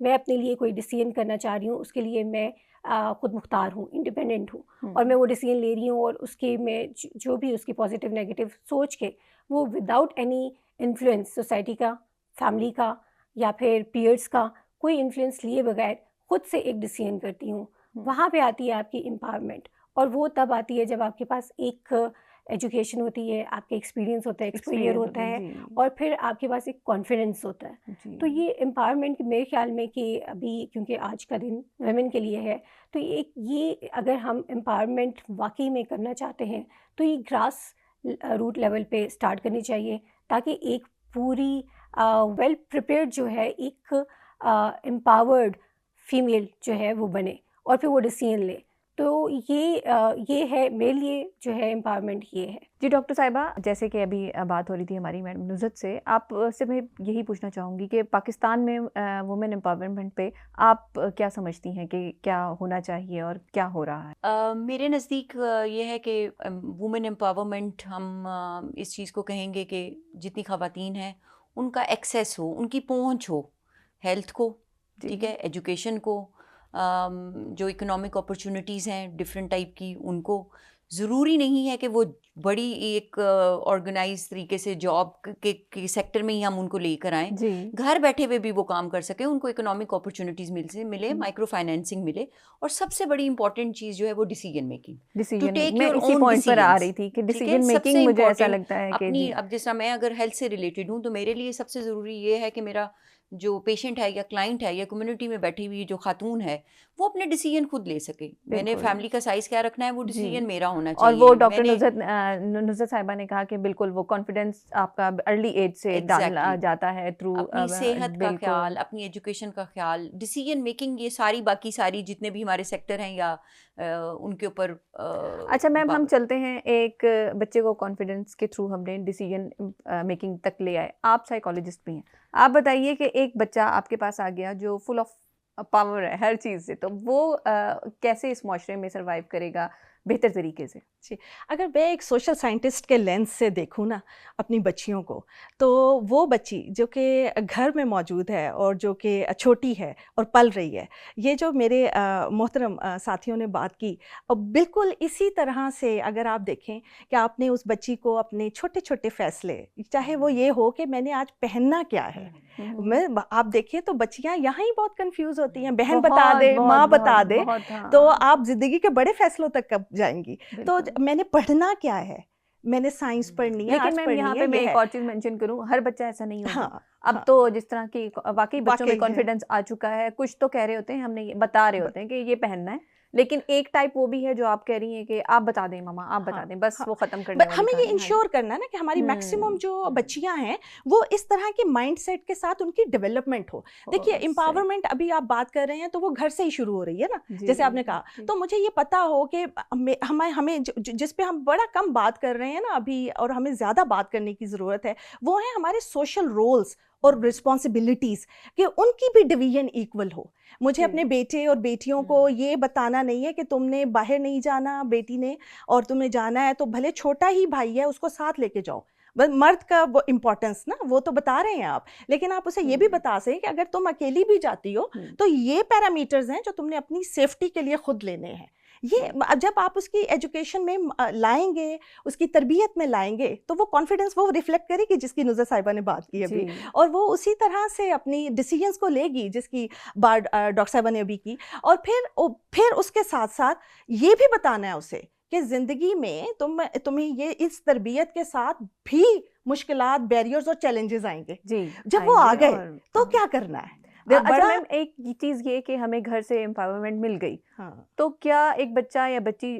E: मैं अपने लिए कोई डिसीजन करना चाह रही हूँ, उसके लिए मैं खुद मुख्तार हूँ, इंडिपेंडेंट हूँ, और मैं वो डिसीजन ले रही हूँ, और उसके मैं जो भी उसकी पॉजिटिव नेगेटिव सोच के वो विदाउट एनी इन्फ्लुएंस सोसाइटी का, फैमिली का या फिर पीयर्स का कोई इन्फ्लुएंस लिए बगैर खुद से एक डिसीजन करती हूँ। वहाँ पे आती है आपकी एम्पावरमेंट, और वो तब आती है जब आपके पास एक एजुकेशन होती है, आपके एक्सपीरियंस होता है, एक्सपोजर होता है, और फिर आपके पास एक कॉन्फिडेंस होता है। तो ये एम्पावरमेंट मेरे ख्याल में कि अभी क्योंकि आज का दिन वुमेन के लिए है, तो ये अगर हम एम्पावरमेंट वाकई में करना चाहते हैं तो ये ग्रास रूट लेवल पे स्टार्ट करनी चाहिए, ताकि एक पूरी वेल प्रिपेयर्ड जो है एक एम्पावर्ड फीमेल जो है वो बने और फिर वो डिसीजन ले। तो ये है मेरे लिए जो है एम्पावरमेंट ये है।
B: जी डॉक्टर साहिबा, जैसे कि अभी बात हो रही थी हमारी मैडम नुज़त से, आप से मैं यही पूछना चाहूँगी कि पाकिस्तान में वुमेन एम्पावरमेंट पे आप क्या समझती हैं कि क्या होना चाहिए और क्या हो रहा है?
D: मेरे नज़दीक ये है कि वुमेन एम्पावरमेंट हम इस चीज़ को कहेंगे कि जितनी ख़वातीन हैं उनका एक्सेस हो, उनकी पहुँच हो हेल्थ को, ठीक है, एजुकेशन को, जो इकोनॉमिक अपॉर्चुनिटीज़ हैं डिफरेंट टाइप की, उनको ज़रूरी नहीं है कि वो बड़ी एक ऑर्गेनाइज तरीके से जॉब के सेक्टर में ही हम उनको लेकर आएँ। घर बैठे हुए भी वो काम कर सकें, उनको इकोनॉमिक अपॉर्चुनिटीज़ मिले, माइक्रो फाइनेंसिंग मिले, और सबसे बड़ी इंपॉर्टेंट चीज़ जो है वो डिसीजन मेकिंग, टू टेक
B: मैं
D: योर
B: इसी
D: ओन
B: पॉइंट पर आ रही
D: डिसीजंस।
B: थी कि
D: ठीक है,
B: डिसीजन मेकिंग
D: सबसे
B: मुझे ऐसा
D: इम्पोर्टेंट
B: लगता है कि
D: अपनी, अब जिस तरह मैं अगर हेल्थ से रिलेटेड हूँ तो मेरे लिए सबसे ज़रूरी ये है कि मेरा जो पेशेंट है या क्लाइंट है या कम्युनिटी में बैठी हुई जो खातून है वो अपने डिसीजन खुद ले सके। मैंने फैमिली का साइज क्या रखना है वो डिसीजन मेरा होना चाहिए।
B: और वो डॉक्टर नुज़त साहिबा ने कहा कि बिल्कुल वो कॉन्फिडेंस आपका अर्ली एज से डाला जाता है थ्रू
D: अपनी सेहत का ख्याल, अपनी एजुकेशन का ख्याल, डिसीजन मेकिंग, ये सारी बाकी सारी जितने भी हमारे सेक्टर हैं या उनके ऊपर
B: अच्छा मैम, हम चलते हैं एक बच्चे को कॉन्फिडेंस के थ्रू हमने डिसीजन मेकिंग तक ले आए। आप साइकोलॉजिस्ट भी हैं, आप बताइए कि एक बच्चा आपके पास आ गया जो फुल ऑफ पावर है हर चीज़ से, तो वो कैसे इस माशरे में सर्वाइव करेगा बेहतर तरीके से?
C: जी, अगर मैं एक सोशल साइंटिस्ट के लेंस से देखूँ ना अपनी बच्चियों को, तो वो बच्ची जो कि घर में मौजूद है और जो कि छोटी है और पल रही है, ये जो मेरे मोहतरम साथियों ने बात की, बिल्कुल इसी तरह से अगर आप देखें कि आपने उस बच्ची को अपने छोटे छोटे फ़ैसले, चाहे वो ये हो कि मैंने आज पहनना क्या है, आप देखिए तो बच्चियाँ यहाँ ही बहुत कंफ्यूज होती हैं, बहन बता दे, माँ बता दे, तो आप ज़िंदगी के बड़े फैसलों तक कब जाएंगी। तो मैंने पढ़ना क्या है, मैंने साइंस पढ़नी है,
B: लेकिन मैम यहाँ पे मैं एक और चीज़ मेंशन करूँ, हर बच्चा ऐसा नहीं होता। हाँ, अब तो जिस तरह की वाकई बच्चों में कॉन्फिडेंस आ चुका है, कुछ तो कह रहे होते हैं, हमने बता रहे होते हैं कि ये पहनना है, लेकिन एक टाइप वो भी है जो आप कह रही हैं कि आप बता दें मामा, आप बता दें, बस वो खत्म करने वाली
C: हमें ये इंश्योर करना है ना कि हमारी मैक्सिमम जो बच्चियां हैं वो इस तरह के माइंडसेट के साथ उनकी डेवलपमेंट हो। देखिए, एम्पावरमेंट अभी आप बात कर रहे हैं तो वो घर से ही शुरू हो रही है ना, जैसे आपने कहा। तो मुझे ये पता हो कि हमें जिस पे हम बड़ा कम बात कर रहे हैं ना अभी, और हमें ज़्यादा बात करने की ज़रूरत है, वो है हमारे सोशल रोल्स और रिस्पॉन्सिबिलिटीज़, कि उनकी भी डिवीजन इक्वल हो। मुझे अपने बेटे और बेटियों को ये बताना नहीं है कि तुमने बाहर नहीं जाना बेटी ने, और तुम्हें जाना है तो भले छोटा ही भाई है उसको साथ लेके जाओ, बस मर्द का वो इम्पोर्टेंस ना वो तो बता रहे हैं आप, लेकिन आप उसे ये भी बता सकें कि अगर तुम अकेली भी जाती हो तो ये पैरामीटर्स हैं जो तुमने अपनी सेफ्टी के लिए खुद लेने हैं। ये जब आप उसकी एजुकेशन में लाएंगे, उसकी तरबियत में लाएंगे, तो वो कॉन्फिडेंस वो रिफ्लेक्ट करेगी जिसकी नुज़र साहिबा ने बात की अभी, और वो उसी तरह से अपनी डिसीजंस को लेगी जिसकी बात डॉक्टर साहिबा ने अभी की। और फिर उसके साथ साथ ये भी बताना है उसे कि ज़िंदगी में तुम्हें ये इस तरबियत के साथ भी मुश्किलात, बैरियर्स और चैलेंजेस आएंगे। जब वो आ गए तो क्या करना है।
B: अच्छा मैम, एक चीज़ ये कि हमें घर से एम्पावरमेंट मिल गई, हाँ, तो क्या एक बच्चा या बच्ची,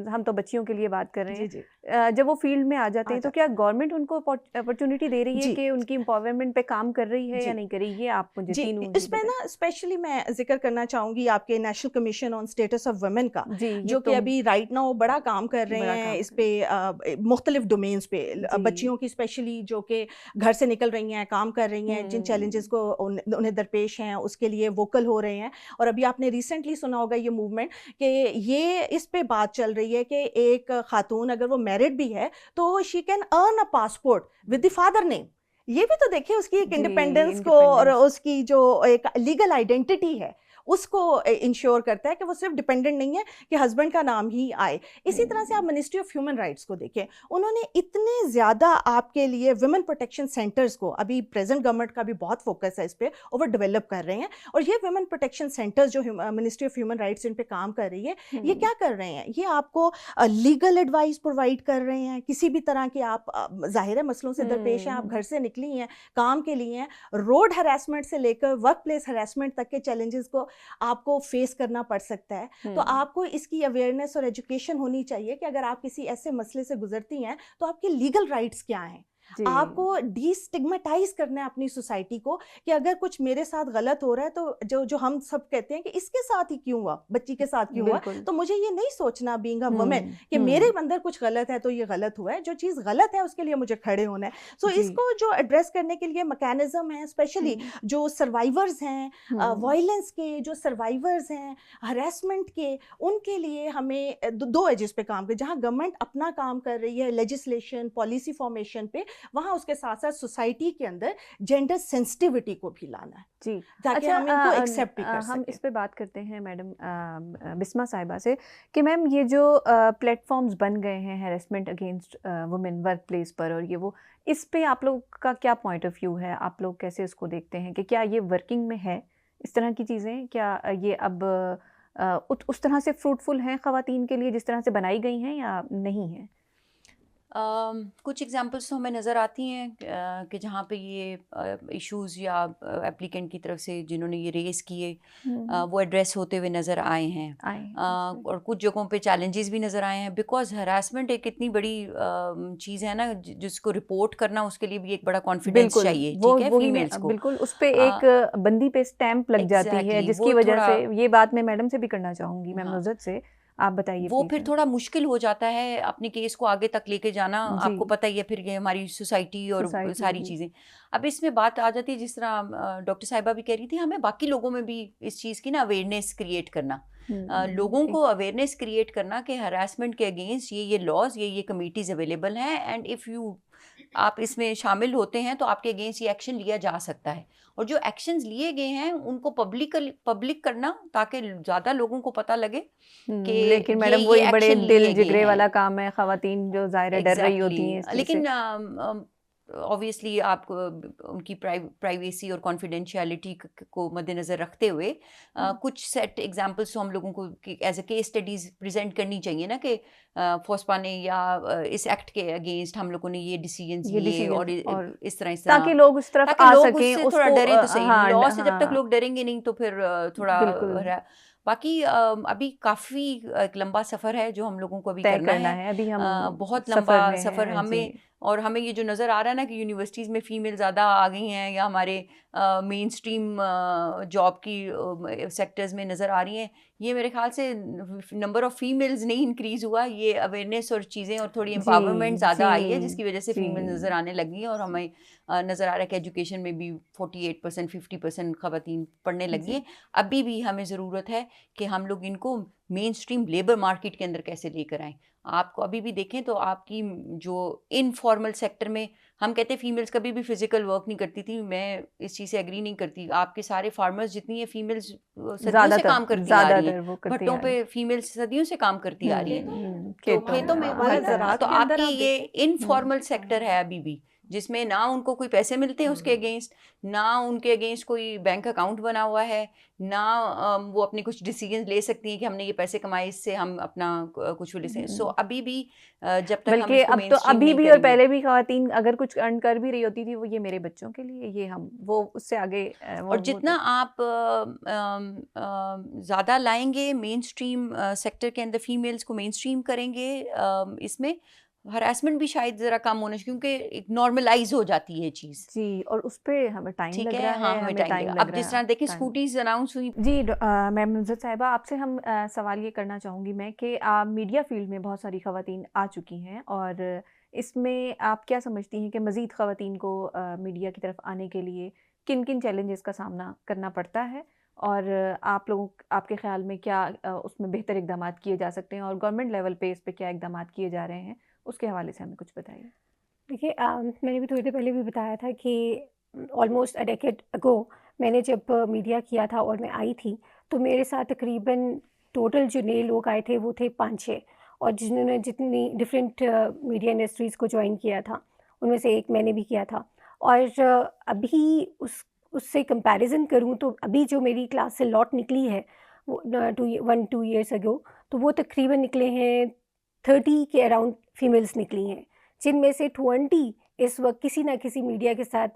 B: हम तो बच्चियों के लिए बात कर रहे हैं, जब वो फील्ड में आ जाते हैं तो क्या गवर्नमेंट उनको अपॉर्चुनिटी दे रही है कि उनकी एम्पावरमेंट पे काम कर रही है या नहीं कर रही? ये आप मुझे
C: इसमें ना स्पेशली मैं जिक्र करना चाहूँगी आपके national commission on status of women का, जो कि अभी राइट नाउ बड़ा काम कर रहे हैं इस पे मुख्तलिफ डोमेन्स पे, बच्चियों की स्पेशली जो कि घर से निकल रही हैं, काम कर रही हैं, जिन चैलेंजेस को उन्हें दरपेश हैं उसके लिए वोकल हो रहे हैं। और अभी आपने रिसेंटली सुना होगा ये मूवमेंट कि ये इस पे बात चल रही है कि एक खातून अगर वो मैरिड भी है तो she can earn a passport with the father name. ये भी तो देखिए उसकी एक इंडिपेंडेंस को और उसकी जो एक लीगल आइडेंटिटी है उसको इंश्योर करता है कि वो सिर्फ डिपेंडेंट नहीं है कि हस्बैंड का नाम ही आए। इसी तरह से आप मिनिस्ट्री ऑफ ह्यूमन राइट्स को देखें, उन्होंने इतने ज़्यादा आपके लिए वुमेन प्रोटेक्शन सेंटर्स को, अभी प्रेजेंट गवर्नमेंट का भी बहुत फोकस है इस पर, ओवर डेवलप कर रहे हैं। और ये वुमेन प्रोटेक्शन सेंटर्स जो मिनिस्ट्री ऑफ ह्यूमन राइट्स इन पे काम कर रही है, ये क्या कर रहे हैं, ये आपको लीगल एडवाइस प्रोवाइड कर रहे हैं। किसी भी तरह के आप ज़ाहिर मसलों से दरपेश हैं, आप घर से निकली हैं, काम के लिए हैं, रोड हरासमेंट से लेकर वर्क प्लेस हरासमेंट तक के चैलेंजेस को आपको फेस करना पड़ सकता है। तो आपको इसकी अवेयरनेस और एजुकेशन होनी चाहिए कि अगर आप किसी ऐसे मसले से गुजरती हैं तो आपके लीगल राइट्स क्या हैं। आपको डिस्टिग्मेटाइज करना है अपनी सोसाइटी को कि अगर कुछ मेरे साथ गलत हो रहा है तो जो हम सब कहते हैं कि इसके साथ ही क्यों हुआ, बच्ची के साथ क्यों हुआ, तो मुझे ये नहीं सोचना बीइंग अ वुमेन कि मेरे अंदर कुछ गलत है तो ये गलत हुआ है। जो चीज़ गलत है उसके लिए मुझे खड़े होना है। सो इसको जो एड्रेस करने के लिए मैकेनिज्म है, स्पेशली जो सर्वाइवर्स हैं वायलेंस के, जो सर्वाइवर्स हैं हरासमेंट के, उनके लिए हमें दो एजेस पे काम कर, जहाँ गवर्नमेंट अपना काम कर रही है लेजिस्लेशन पॉलिसी फॉर्मेशन पे, वहाँ उसके साथ साथ सोसाइटी के अंदर जेंडर सेंसिटिविटी को भी लाना है जी, ताकि हम इनको एक्सेप्ट भी कर सकें।
B: हम इस पे बात करते हैं मैडम बिस्मा साहिबा से कि मैम ये जो प्लेटफॉर्म्स बन गए हैं harassment against women work place पर, और ये वो, इस पे आप लोग का क्या पॉइंट ऑफ व्यू है? आप लोग कैसे इसको देखते हैं कि क्या ये वर्किंग में है इस तरह की चीज़ें? क्या ये अब उस तरह से फ्रूटफुल हैं ख़वातीन के लिए जिस तरह से बनाई गई हैं या नहीं है?
D: कुछ एग्जांपल्स तो हमें नज़र आती हैं कि जहाँ पे ये इश्यूज़ या एप्लीकेंट की तरफ से जिन्होंने ये रेस किए वो एड्रेस होते हुए नज़र आए हैं और कुछ जगहों पे चैलेंजेस भी नज़र आए हैं, बिकॉज हरासमेंट एक इतनी बड़ी चीज़ है ना जिसको रिपोर्ट करना, उसके लिए भी एक बड़ा कॉन्फिडेंस चाहिए, ठीक है, फीमेल्स को।
B: बिल्कुल, उस पर एक बंदी पे स्टैंप लग जाती है, जिसकी वजह से ये बात मैं मैडम से भी करना चाहूँगी, मैम नुज़रत से। आप बताइए
D: वो
B: प्लीज।
D: फिर थोड़ा मुश्किल हो जाता है अपने केस को आगे तक लेके जाना। आपको पता ही है फिर ये हमारी सोसाइटी और सारी चीज़ें। अब इसमें बात आ जाती है जिस तरह डॉक्टर साहिबा भी कह रही थी, हमें बाकी लोगों में भी इस चीज़ की ना अवेयरनेस क्रिएट करना, लोगों को अवेयरनेस क्रिएट करना कि हरासमेंट के अगेंस्ट ये लॉज, ये कमिटीज़ अवेलेबल हैं, एंड इफ़ यू आप इसमें शामिल होते हैं तो आपके अगेंस्ट ये एक्शन लिया जा सकता है। और जो एक्शंस लिए गए हैं उनको पब्लिक करना ताकि ज़्यादा लोगों को पता लगे कि
B: लेकिन मैडम वही बड़े दिल जिगरे वाला काम है, खवातीन जो ज़ाहिर डर रही होती हैं।
D: लेकिन ऑब्वियसली आपको उनकी प्राइवेसी और कॉन्फिडेंशियलिटी को मद्देनज़र रखते हुए कुछ सेट एग्जांपल्स तो हम लोगों को as a case studies present करनी चाहिए ना, कि फोस्पा ने या इस एक्ट के अगेंस्ट हम लोगों ने ये डिसीजंस लिए और इस तरह
B: ताकि लोग उस तरफ आ सकें,
D: उससे थोड़ा डरें तो सही। लॉ से जब तक लोग डरेंगे नहीं तो फिर थोड़ा बाकी अभी काफ़ी एक लंबा सफ़र है जो हम लोगं को अभी करना है।
B: अभी हम
D: बहुत लंबा सफ़र हमें, और हमें ये जो नज़र आ रहा है ना कि यूनिवर्सिटीज़ में फ़ीमेल ज़्यादा आ गई हैं या हमारे मेन स्ट्रीम जॉब की सेक्टर्स में नज़र आ रही हैं, ये मेरे ख्याल से नंबर ऑफ़ फ़ीमेल्स नहीं इंक्रीज़ हुआ, ये अवेयरनेस और चीज़ें और थोड़ी एम्पावरमेंट ज़्यादा आई है जिसकी वजह से फ़ीमेल नज़र आने लगी हैं। और हमें नज़र आ रहा है कि एजुकेशन में भी 48% 50% ख़वातीन पढ़ने लगी हैं। अभी भी हमें ज़रूरत है कि हम लोग इनको मेन स्ट्रीम लेबर मार्केट के अंदर कैसे लेकर आएँ। आपको अभी भी देखें तो आपकी जो इनफॉर्मल सेक्टर में हम कहते हैं फीमेल्स कभी भी फिजिकल वर्क नहीं करती थी, मैं इस चीज़ से एग्री नहीं करती। आपके सारे फार्मर्स जितनी है फीमेल्स सदियों से काम करती आ रही हैं, भट्टों पे फीमेल्स सदियों से काम करती आ रही हैं, खेतों में वही तरह। तो आपकी ये इनफॉर्मल सेक्टर है अभी भी, जिसमें ना उनको कोई पैसे मिलते हैं उसके अगेंस्ट, ना उनके अगेंस्ट कोई बैंक अकाउंट बना हुआ है, ना वो अपने कुछ डिसीजन ले सकती हैं कि हमने ये पैसे कमाए इससे हम अपना कुछ ले सकते हैं। सो अभी भी जब तक
B: बल्कि अब तो अभी भी और पहले भी खवातीन अगर कुछ अर्न कर भी रही होती थी वो ये मेरे बच्चों के लिए, ये हम वो उससे आगे
D: और जितना आप ज़्यादा लाएंगे मेन स्ट्रीम सेक्टर के अंदर फीमेल्स को मेन स्ट्रीम करेंगे, इसमें हरासमेंट भी शायद ज़रा कम होना चाहिए क्योंकि एक नॉर्मलाइज हो जाती है चीज़।
B: जी, और उस पे हमें टाइम लग रहा है।
D: हाँ, हमें टाइम लग रहा है। अब जिस तरह देखिए स्कूटीज अनाउंस हुई।
B: जी मैम नुसरत साहिबा, आपसे हम सवाल ये करना चाहूँगी मैं कि मीडिया फील्ड में बहुत सारी खवातीन आ चुकी हैं और इसमें आप क्या समझती हैं कि मज़ीद खवातीन को मीडिया की तरफ आने के लिए किन किन चैलेंजेस का सामना करना पड़ता है, और आप लोगों आपके ख्याल में क्या उसमें बेहतर इकदाम किए जा सकते हैं और गवर्नमेंट लेवल पे इस पे क्या इकदाम किए जा रहे हैं, उसके हवाले से हमें कुछ बताइए।
E: देखिए मैंने भी थोड़ी देर पहले भी बताया था कि ऑलमोस्ट अ डेकेड अगो मैंने जब मीडिया किया था और मैं आई थी तो मेरे साथ तकरीबन टोटल जो नए लोग आए थे वो थे 5-6, और जिन्होंने जितनी डिफरेंट मीडिया इंडस्ट्रीज़ को ज्वाइन किया था उनमें से एक मैंने भी किया था। और अभी उससे कंपैरिजन करूं तो अभी जो मेरी क्लास से लॉट निकली है वो 1-2 ईयर्स अगो, तो वो तकरीबन निकले हैं 30 के अराउंड फीमेल्स निकली हैं, जिनमें से 20 इस वक्त किसी ना किसी मीडिया के साथ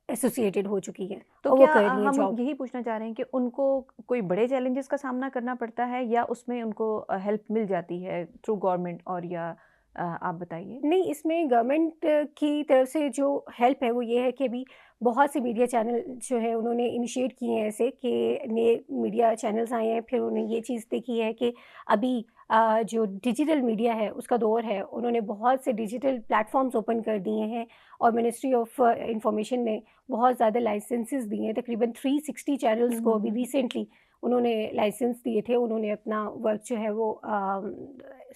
E: एसोसिएटेड हो चुकी हैं।
B: तो क्या वो कर रही हैं हम यही पूछना चाह रहे हैं कि उनको कोई बड़े चैलेंजेस का सामना करना पड़ता है या उसमें उनको हेल्प मिल जाती है थ्रू गवर्नमेंट, और या आप बताइए।
E: नहीं, इसमें गवर्नमेंट की तरफ से जो हेल्प है वो ये है कि अभी बहुत से मीडिया चैनल जो है उन्होंने इनिशिएट किए हैं ऐसे कि नए मीडिया चैनल्स आए हैं। फिर उन्होंने ये चीज़ देखी है कि अभी जो डिजिटल मीडिया है उसका दौर है, उन्होंने बहुत से डिजिटल प्लेटफॉर्म्स ओपन कर दिए हैं और मिनिस्ट्री ऑफ इंफॉर्मेशन ने बहुत ज़्यादा लाइसेंसेस दिए हैं। तकरीबन 360 चैनल्स को अभी रिसेंटली उन्होंने लाइसेंस दिए थे, उन्होंने अपना वर्क जो है वो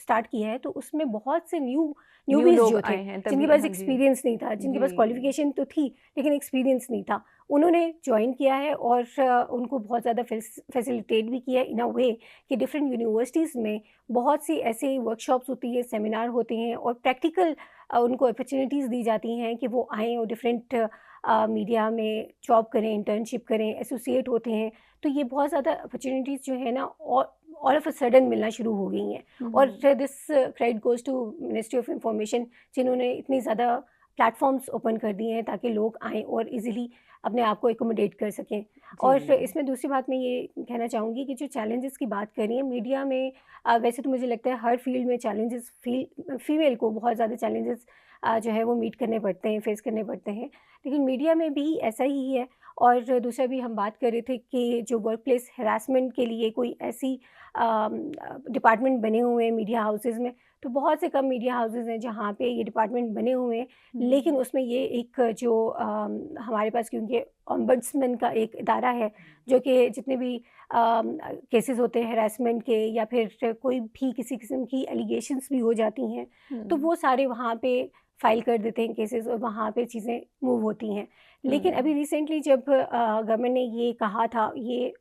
E: स्टार्ट किया है। तो उसमें बहुत से न्यूबीज जो थे जिनके पास एक्सपीरियंस नहीं था, जिनके पास क्वालिफिकेशन तो थी लेकिन एक्सपीरियंस नहीं था, उन्होंने ज्वाइन किया है और उनको बहुत ज़्यादा फैसिलिटेट भी किया है इन अ वे कि डिफरेंट यूनिवर्सिटीज़ में बहुत सी ऐसे वर्कशॉप्स होती है, सेमिनार होते हैं और प्रैक्टिकल उनको अपॉर्चुनिटीज़ दी जाती हैं कि वो आएँ और डिफरेंट मीडिया में जॉब करें, इंटर्नशिप करें, एसोसिएट होते हैं। तो ये बहुत ज़्यादा अपॉर्चुनिटीज़ जो है ना ऑल ऑफ अ सडन मिलना शुरू हो गई हैं। और this credit goes to ministry of information, जिन्होंने इतनी ज़्यादा प्लेटफॉर्म्स ओपन कर दिए हैं ताकि लोग आएँ और इजीली अपने आप को एकोमोडेट कर सकें। और इसमें दूसरी बात मैं ये कहना चाहूँगी कि जो चैलेंजेस की बात कर रही हैं मीडिया में, वैसे तो मुझे लगता है हर फील्ड में चैलेंजेस फीमेल को बहुत ज़्यादा चैलेंजेस जो है वो मीट करने पड़ते हैं, फेस करने पड़ते हैं, लेकिन मीडिया में भी ऐसा ही है। और दूसरा भी हम बात कर रहे थे कि जो वर्क प्लेस हरासमेंट के लिए कोई ऐसी डिपार्टमेंट बने हुए हैं मीडिया हाउसेज़ में, तो बहुत से कम मीडिया हाउसेज़ हैं जहाँ पे ये डिपार्टमेंट बने हुए हैं, लेकिन उसमें ये एक जो हमारे पास, क्योंकि ओम्बड्समैन का एक इदारा है जो कि जितने भी केसेस होते हैं हैरेसमेंट के या फिर कोई भी किसी किस्म की एलिगेशंस भी हो जाती हैं, तो वो सारे वहाँ पे फाइल कर देते हैं केसेस और वहाँ पे चीज़ें मूव होती हैं। लेकिन अभी रिसेंटली जब गवर्नमेंट ने ये कहा था, ये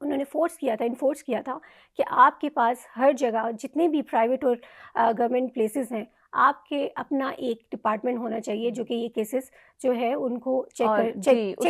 E: उन्होंने इन्फोर्स किया था कि आपके पास हर जगह जितने भी प्राइवेट और गवर्नमेंट प्लेसेस हैं, आपके अपना एक डिपार्टमेंट होना चाहिए जो कि ये केसेस जो है उनको चेक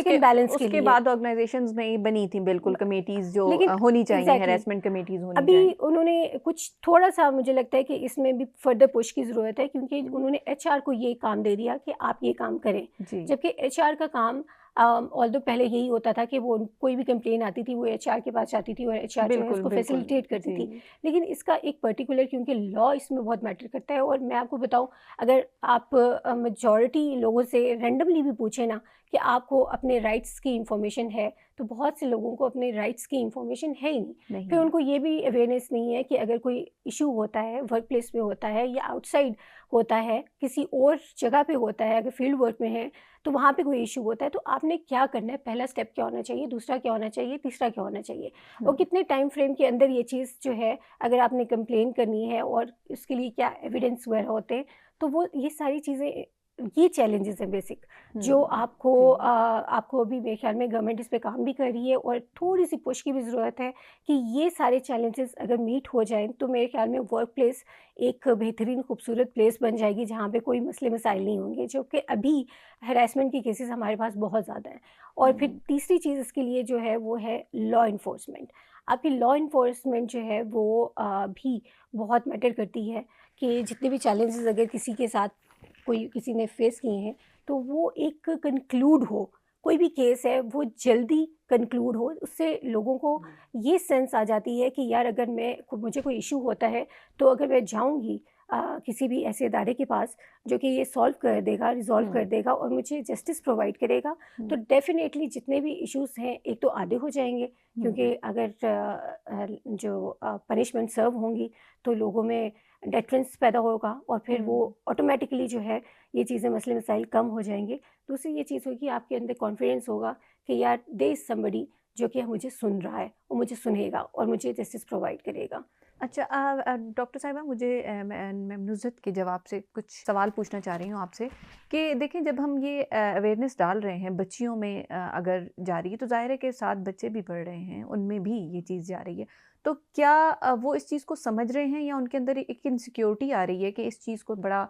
E: एंड बैलेंस के लिए।
B: उसके बाद ऑर्गेनाइजेशंस में ये बनी थी बिल्कुल कमेटीज जो होनी चाहिए, हैरेसमेंट कमेटीज होनी
E: अभी
B: चाहिए।
E: उन्होंने कुछ थोड़ा सा, मुझे लगता है कि इसमें भी फर्दर पुश की ज़रूरत है, क्योंकि उन्होंने एचआर को ये काम दे दिया कि आप ये काम करें, जबकि एचआर का काम ऑल्दो पहले यही होता था कि वो कोई भी कंप्लेन आती थी वो एचआर के पास जाती थी और एचआर जो है उसको फैसिलिटेट करती थी। लेकिन इसका एक पर्टिकुलर, क्योंकि लॉ इसमें बहुत मैटर करता है, और मैं आपको बताऊं, अगर आप मेजॉरिटी लोगों से रेंडमली भी पूछे ना कि आपको अपने राइट्स की इंफॉर्मेशन है, तो बहुत से लोगों को अपने राइट्स की इंफॉर्मेशन है ही नहीं। फिर उनको ये भी अवेयरनेस नहीं है कि अगर कोई इशू होता है वर्क प्लेस में होता है या आउटसाइड होता है, किसी और जगह पे होता है, अगर फील्ड वर्क में है तो वहाँ पे कोई इशू होता है, तो आपने क्या करना है, पहला स्टेप क्या होना चाहिए, दूसरा क्या होना चाहिए, तीसरा क्या होना चाहिए, और कितने टाइम फ्रेम के अंदर ये चीज़ जो है, अगर आपने कंप्लेन करनी है और उसके लिए क्या एविडेंस वगैरह होते हैं, तो वो ये सारी चीज़ें, ये चैलेंजेस हैं बेसिक, जो आपको अभी मेरे ख्याल में गवर्नमेंट इस पे काम भी कर रही है और थोड़ी सी पुश की भी ज़रूरत है कि ये सारे चैलेंजेस अगर मीट हो जाएं तो मेरे ख्याल में वर्क प्लेस एक बेहतरीन खूबसूरत प्लेस बन जाएगी जहाँ पे कोई मसले मसाइल नहीं होंगे, जो कि अभी हैरेसमेंट के केसेस हमारे पास बहुत ज़्यादा हैं। और फिर तीसरी चीज़ इसके लिए जो है वो है लॉ इन्फोर्समेंट। आपकी लॉ इन्फोर्समेंट जो है वो भी बहुत मैटर करती है कि जितने भी चैलेंजेस अगर किसी के साथ किसी ने फेस किए हैं तो वो एक कंक्लूड हो, कोई भी केस है वो जल्दी कंक्लूड हो, उससे लोगों को ये सेंस आ जाती है कि यार अगर मुझे कोई इशू होता है तो अगर मैं जाऊंगी किसी भी ऐसे इदारे के पास जो कि ये सॉल्व कर देगा, रिजॉल्व कर देगा और मुझे जस्टिस प्रोवाइड करेगा, तो डेफिनेटली जितने भी इश्यूज हैं एक तो आधे हो जाएंगे, क्योंकि अगर जो पनिशमेंट सर्व होंगी तो लोगों में डेटरेंस पैदा होगा और फिर वो ऑटोमेटिकली जो है ये चीज़ें मसले मसाइल कम हो जाएंगे। दूसरी ये चीज़ होगी, आपके अंदर कॉन्फिडेंस होगा कि यार देयर इज़ समबडी जो कि मुझे सुन रहा है और मुझे सुनेगा और मुझे जस्टिस प्रोवाइड करेगा।
B: अच्छा डॉक्टर साहिबा, मुझे मैं नुज़रत के जवाब से कुछ सवाल पूछना चाह रही हूँ आपसे कि देखें, जब हम ये अवेयरनेस डाल रहे हैं बच्चियों में अगर जा रही है, तो ज़ाहिर है कि साथ बच्चे भी पढ़ रहे हैं, उनमें भी ये चीज़ जा रही है, तो क्या वो इस चीज़ को समझ रहे हैं या उनके अंदर एक इनसिक्योरिटी आ रही है कि इस चीज़ को बड़ा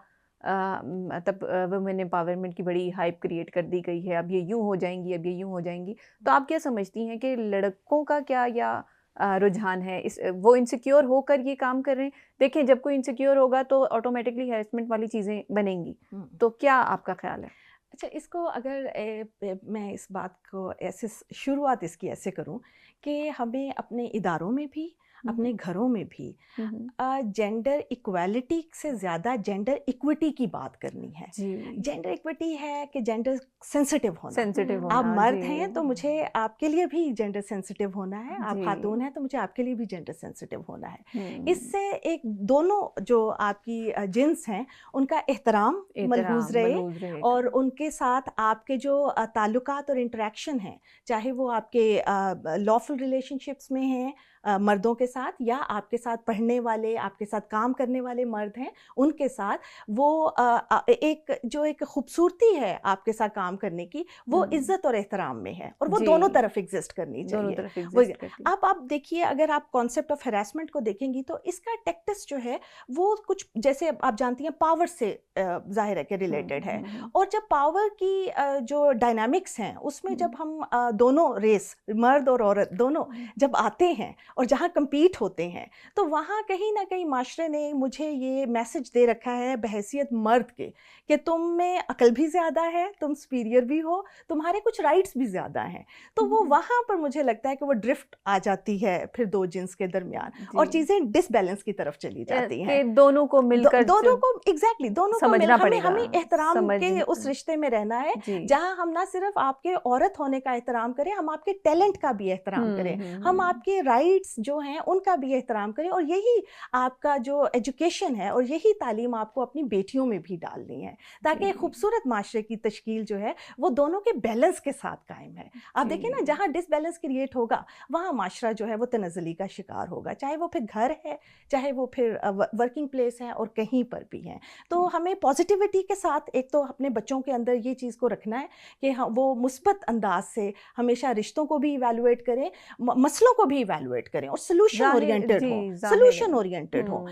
B: मतलब वुमेन एम्पावरमेंट की बड़ी हाइप क्रिएट कर दी गई है, अब ये यूँ हो जाएंगी, अब ये यूँ हो जाएंगी, तो आप क्या समझती हैं कि लड़कों का क्या या रुझान है, वो इनसिक्योर होकर ये काम कर रहे हैं? देखें, जब कोई इनसिक्योर होगा तो ऑटोमेटिकली हैरेसमेंट वाली चीज़ें बनेंगी, तो क्या आपका ख्याल है?
C: अच्छा, इसको अगर मैं इस बात को ऐसे शुरुआत इसकी ऐसे करूं कि हमें अपने इदारों में भी, अपने घरों में भी जेंडर इक्वालिटी से ज़्यादा जेंडर इक्विटी की बात करनी है। जेंडर इक्विटी है कि जेंडर सेंसिटिव होना। आप मर्द हैं तो मुझे आपके लिए भी जेंडर सेंसिटिव होना है, आप खातून हैं तो मुझे आपके लिए भी जेंडर सेंसिटिव होना है। इससे एक दोनों जो आपकी जिन्स हैं उनका एहतराम मलहूज़ रहे और उनके साथ आपके जो ताल्लुकात और इंटरेक्शन हैं, चाहे वो आपके लॉफुल रिलेशनशिप्स में हैं मर्दों के साथ या आपके साथ पढ़ने वाले, आपके साथ काम करने वाले मर्द हैं, उनके साथ वो एक खूबसूरती है आपके साथ काम करने की, वो इज्जत और एहतराम में है और वो दोनों तरफ एग्जिस्ट करनी चाहिए। अब आप देखिए, अगर आप कॉन्सेप्ट ऑफ हैरेसमेंट को देखेंगी तो इसका टेक्टिस जो है वो कुछ जैसे आप जानती हैं पावर से जाहिर है कि रिलेटेड है, और जब पावर की जो डायनामिक्स हैं उसमें जब हम दोनों रेस, मर्द और औरत दोनों जब आते हैं और जहाँ compete होते हैं, तो वहाँ कहीं ना कहीं माशरे ने मुझे ये मैसेज दे रखा है बहैसियत मर्द के कि तुम में अकल भी ज़्यादा है, तुम सुपीरियर भी हो, तुम्हारे कुछ राइट्स भी ज़्यादा हैं। तो वो वहाँ पर मुझे लगता है कि वो ड्रिफ्ट आ जाती है फिर दो जिन्स के दरमियान और चीज़ें डिसबैलेंस की तरफ चली जाती हैं।
B: दोनों को मिलकर
C: दोनों को एग्जैक्टली दोनों
B: समझना
C: हमें
B: पड़ेगा,
C: हमें एहतराम के उस
B: समझ
C: रिश्ते में रहना है
B: जी।
C: जहाँ हम ना सिर्फ आपके औरत होने का एहतराम करें, हम आपके टैलेंट का भी एहतराम करें, हम आपके राइट्स जो हैं उनका भी एहतराम करें, और यही आपका जो एजुकेशन है और यही तालीम आपको अपनी बेटियों में भी डालनी है, ताकि एक खूबसूरत माशरे की तश्कील जो है वो दोनों के बैलेंस के साथ कायम है। आप देखिए ना, जहाँ डिसबैलेंस क्रिएट होगा वहाँ माशरा जो है वो तनज़्ज़ुली का शिकार होगा, चाहे वो फिर घर है, चाहे वो फिर वर्किंग प्लेस है, और कहीं पर भी है। तो हमें पॉजिटिविटी के साथ एक तो अपने बच्चों के अंदर ये चीज़ को रखना है कि वो मुस्बत अंदाज से हमेशा रिश्तों को भी इवैल्यूएट करें, मसलों को भी इवैल्यूएट करें, और सोल्यूशन ओरिएंटेड हो, सोल्यूशन ओरिएंटेड हो,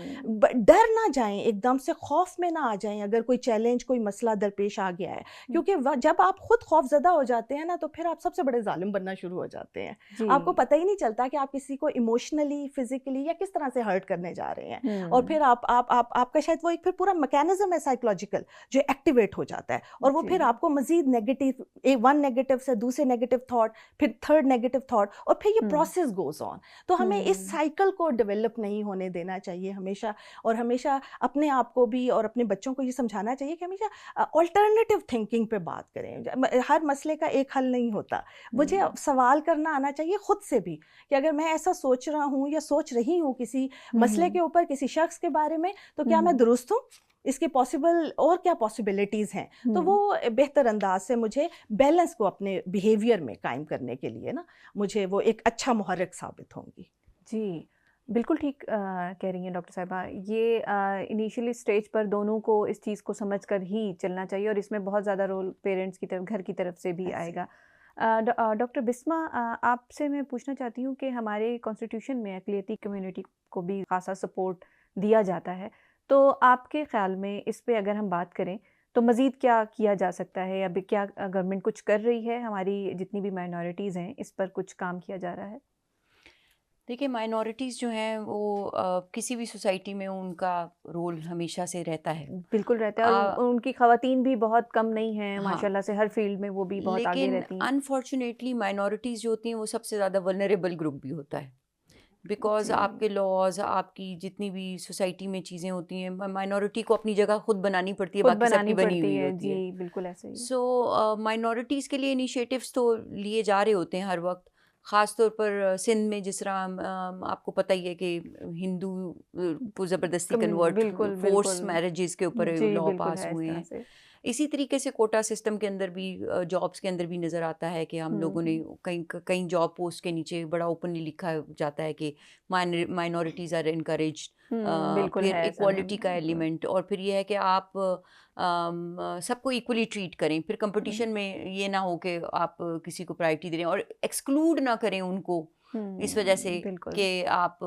C: डर ना जाएं, एकदम से खौफ में ना आ जाएं अगर कोई चैलेंज, कोई मसला दरपेश आ गया है, क्योंकि जब आप खुद खौफजदा हो जाते हैं ना तो फिर आप सबसे बड़े जालिम बनना शुरू हो जाते हैं। आपको पता ही नहीं चलता कि आप किसी को इमोशनली, फिजिकली या किस तरह से हर्ट करने जा रहे हैं, और फिर आपका शायद वो एक फिर पूरा मैकेनिज्म है साइकोलॉजिकल जो एक्टिवेट हो जाता है, और वो फिर आपको मजीद नेगेटिव, वन नेगेटिव से दूसरे नेगेटिव थॉट, फिर थर्ड नेगेटिव थॉट, और फिर ये प्रोसेस गोज ऑन। तो हमें इस साइकिल को डेवलप नहीं होने देना चाहिए हमेशा, और हमेशा अपने आप को भी और अपने बच्चों को ये समझाना चाहिए कि हमेशा ऑल्टरनेटिव थिंकिंग पे बात करें। हर मसले का एक हल नहीं होता, मुझे सवाल करना आना चाहिए खुद से भी कि अगर मैं ऐसा सोच रहा हूँ या सोच रही हूँ किसी मसले के ऊपर, किसी शख्स के बारे में, तो क्या मैं दुरुस्त हूँ, इसके पॉसिबल और क्या पॉसिबिलिटीज़ हैं। तो वो बेहतर अंदाज से मुझे बैलेंस को अपने बिहेवियर में कायम करने के लिए ना, मुझे वो एक अच्छा मुहर्रिक साबित होंगी।
B: जी, बिल्कुल ठीक कह रही हैं डॉक्टर साहिबा। ये इनिशियली स्टेज पर दोनों को इस चीज़ को समझकर ही चलना चाहिए, और इसमें बहुत ज़्यादा रोल पेरेंट्स की तरफ, घर की तरफ से भी आएगा। डॉक्टर बिस्मा, आपसे मैं पूछना चाहती हूँ कि हमारे कॉन्स्टिट्यूशन में अक़लियती कम्युनिटी को भी ख़ासा सपोर्ट दिया जाता है, तो आपके ख़्याल में इस पे अगर हम बात करें तो मज़ीद क्या किया जा सकता है, अभी क्या गवर्नमेंट कुछ कर रही है, हमारी जितनी भी माइनॉरिटीज़ हैं इस पर कुछ काम किया जा रहा है?
D: देखिए, माइनॉरिटीज़ जो हैं वो किसी भी सोसाइटी में उनका रोल हमेशा से रहता है।
B: बिल्कुल रहता है, और उनकी ख़वातीन भी बहुत कम नहीं हैं,
D: हाँ,
B: माशाल्लाह से हर फील्ड में वो भी बहुत आगे रहती
D: लेकिन
B: हैं।
D: अनफॉर्चुनेटली माइनॉरिटीज़ जो होती हैं वो सबसे ज़्यादा वल्नरेबल ग्रुप भी होता है, बिकॉज़ आपके लॉज़, आपकी जितनी भी सोसाइटी में चीज़ें होती हैं, माइनॉरिटी को अपनी जगह खुद बनानी पड़ती है,
B: खुद
D: बाकी सबकी
B: बनानी
D: बनी
B: पड़ती
D: हुई
B: है।
D: होती है।
B: जी, बिल्कुल ऐसे ही है।
D: सो माइनॉरिटीज़ के लिए इनिशिएटिव्स तो लिए जा रहे होते हैं हर वक्त। ख़ास तौर पर सिंध में जिस तरह आपको पता ही है कि हिंदू को ज़बरदस्ती कन्वर्ट,
B: बिल्कुल
D: फोर्स
B: बिल्कुल
D: मैरिजेस के ऊपर
B: जी,
D: लॉ
B: बिल्कुल
D: पास
B: है इस
D: हुए
B: तरह
D: हैं।
B: से।
D: इसी तरीके से कोटा सिस्टम के अंदर भी, जॉब्स के अंदर भी नज़र आता है कि हम लोगों ने कहीं कहीं जॉब पोस्ट के नीचे बड़ा ओपनली लिखा जाता है कि माइनॉरिटीज़ आर इनकरेज्ड।
B: बिल्कुल
D: फिर
B: है ऐसा मैम,
D: इक्वालिटी का
B: बिल्कुल।
D: एलिमेंट, और फिर ये है कि आप सबको इक्वली ट्रीट करें, फिर कंपटीशन में ये ना हो कि आप किसी को प्रायोरिटी दे रहे हैं और एक्सक्लूड ना करें उनको इस वजह से
B: बिल्कुल
D: कि आप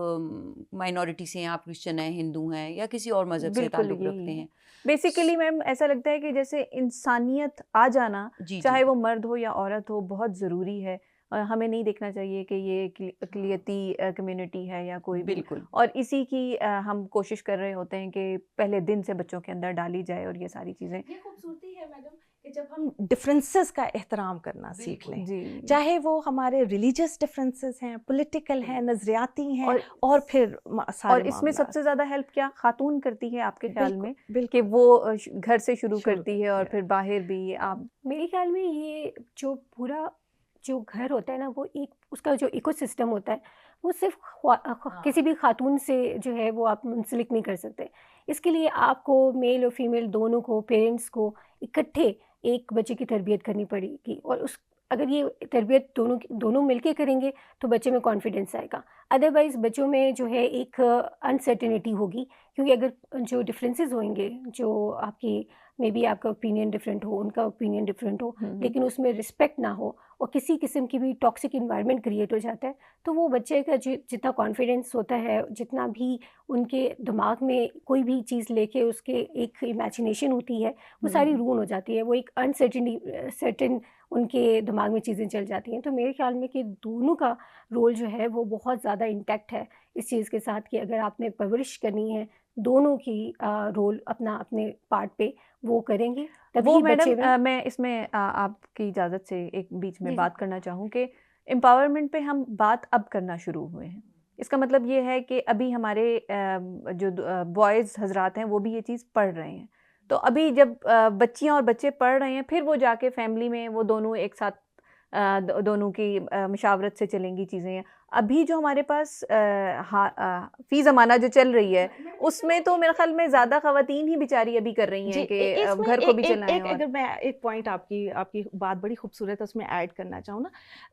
D: माइनॉरिटी से हैं, आप क्रिश्चियन हैं, हिंदू हैं, या किसी और मज़हब से
B: बिल्कुल
D: ताल्लुक़ रखते
B: यही
D: हैं।
B: बेसिकली मैम ऐसा लगता है कि जैसे इंसानियत आ जाना,
D: जी,
B: चाहे
D: जी,
B: वो मर्द हो या औरत हो, बहुत ज़रूरी है। हमें नहीं देखना चाहिए कि ये अक़लियती कम्युनिटी है या कोई भी,
D: बिल्कुल।
B: और इसी की हम कोशिश कर रहे होते हैं कि पहले दिन से बच्चों के अंदर डाली जाए, और ये सारी चीज़ें।
C: ये खूबसूरती है मैडम कि जब हम डिफरेंसेस का एहतराम करना सीख लें,
B: जी,
C: चाहे वो हमारे रिलीजियस डिफरेंसेस हैं, पॉलिटिकल हैं, नज़रियाती हैं,
B: और
C: फिर सारे
B: और इसमें
C: मामलात।
B: सबसे ज़्यादा हेल्प क्या खातून करती है आपके ख्याल
C: बिल्कुल,
B: में, कि
C: बिल्कुल
B: वो घर से शुरू
C: शुरू
B: करती है और
C: करती है।
B: फिर बाहर भी आप?
E: मेरे ख्याल में ये जो पूरा जो घर होता है ना, वो एक उसका जो इकोसिस्टम होता है, वो सिर्फ किसी भी खातून से जो है वो आप मुंसलिक नहीं कर सकते। इसके लिए आपको मेल और फीमेल दोनों को, पेरेंट्स को इकट्ठे एक बच्चे की तरबियत करनी पड़ेगी, और उस अगर ये तरबियत दोनों मिलके करेंगे तो बच्चे में कॉन्फिडेंस आएगा। अदरवाइज़ बच्चों में जो है एक अनसर्टेनिटी होगी, क्योंकि अगर जो डिफरेंसेस होंगे, जो आपकी मे बी आपका ओपिनियन डिफरेंट हो, उनका ओपिनियन डिफरेंट हो, लेकिन उसमें रिस्पेक्ट ना हो और किसी किस्म की भी टॉक्सिक इन्वायरमेंट क्रिएट हो जाता है, तो वो बच्चे का जितना कॉन्फिडेंस होता है, जितना भी उनके दिमाग में कोई भी चीज़ लेके उसके एक इमेजिनेशन होती है, वो सारी रून हो जाती है। वो एक सर्टेन उनके दिमाग में चीज़ें चल जाती हैं। तो मेरे ख्याल में कि दोनों का रोल जो है वो बहुत ज़्यादा इंटैक्ट है इस चीज़ के साथ, कि अगर आपने परवरिश करनी है, दोनों की रोल अपना अपने पार्ट पे वो करेंगे, तभी
B: वो
E: बच्चे
B: मैडम, मैं इसमें आपकी इजाज़त से एक बीच में
E: जी,
B: बात करना चाहूँ कि एम्पावरमेंट पे हम बात अब करना शुरू हुए हैं। इसका मतलब ये है कि अभी हमारे जो बॉयज़ हज़रात हैं वो भी ये चीज़ पढ़ रहे हैं। तो अभी जब बच्चियां और बच्चे पढ़ रहे हैं, फिर वो जाके फैमिली में वो दोनों एक साथ दोनों की मशावरत से चलेंगी चीज़ें। अभी जो हमारे पास फ़ी ज़माना जो चल रही है, उसमें तो मेरे ख़्याल में ज़्यादा ख़वातीन ही बेचारी अभी कर रही
C: जी,
B: हैं कि
C: इसमें
B: घर को भी चलाएं। और
C: अगर मैं एक पॉइंट आपकी आपकी बात बड़ी खूबसूरत है उसमें ऐड करना चाहूँ ना,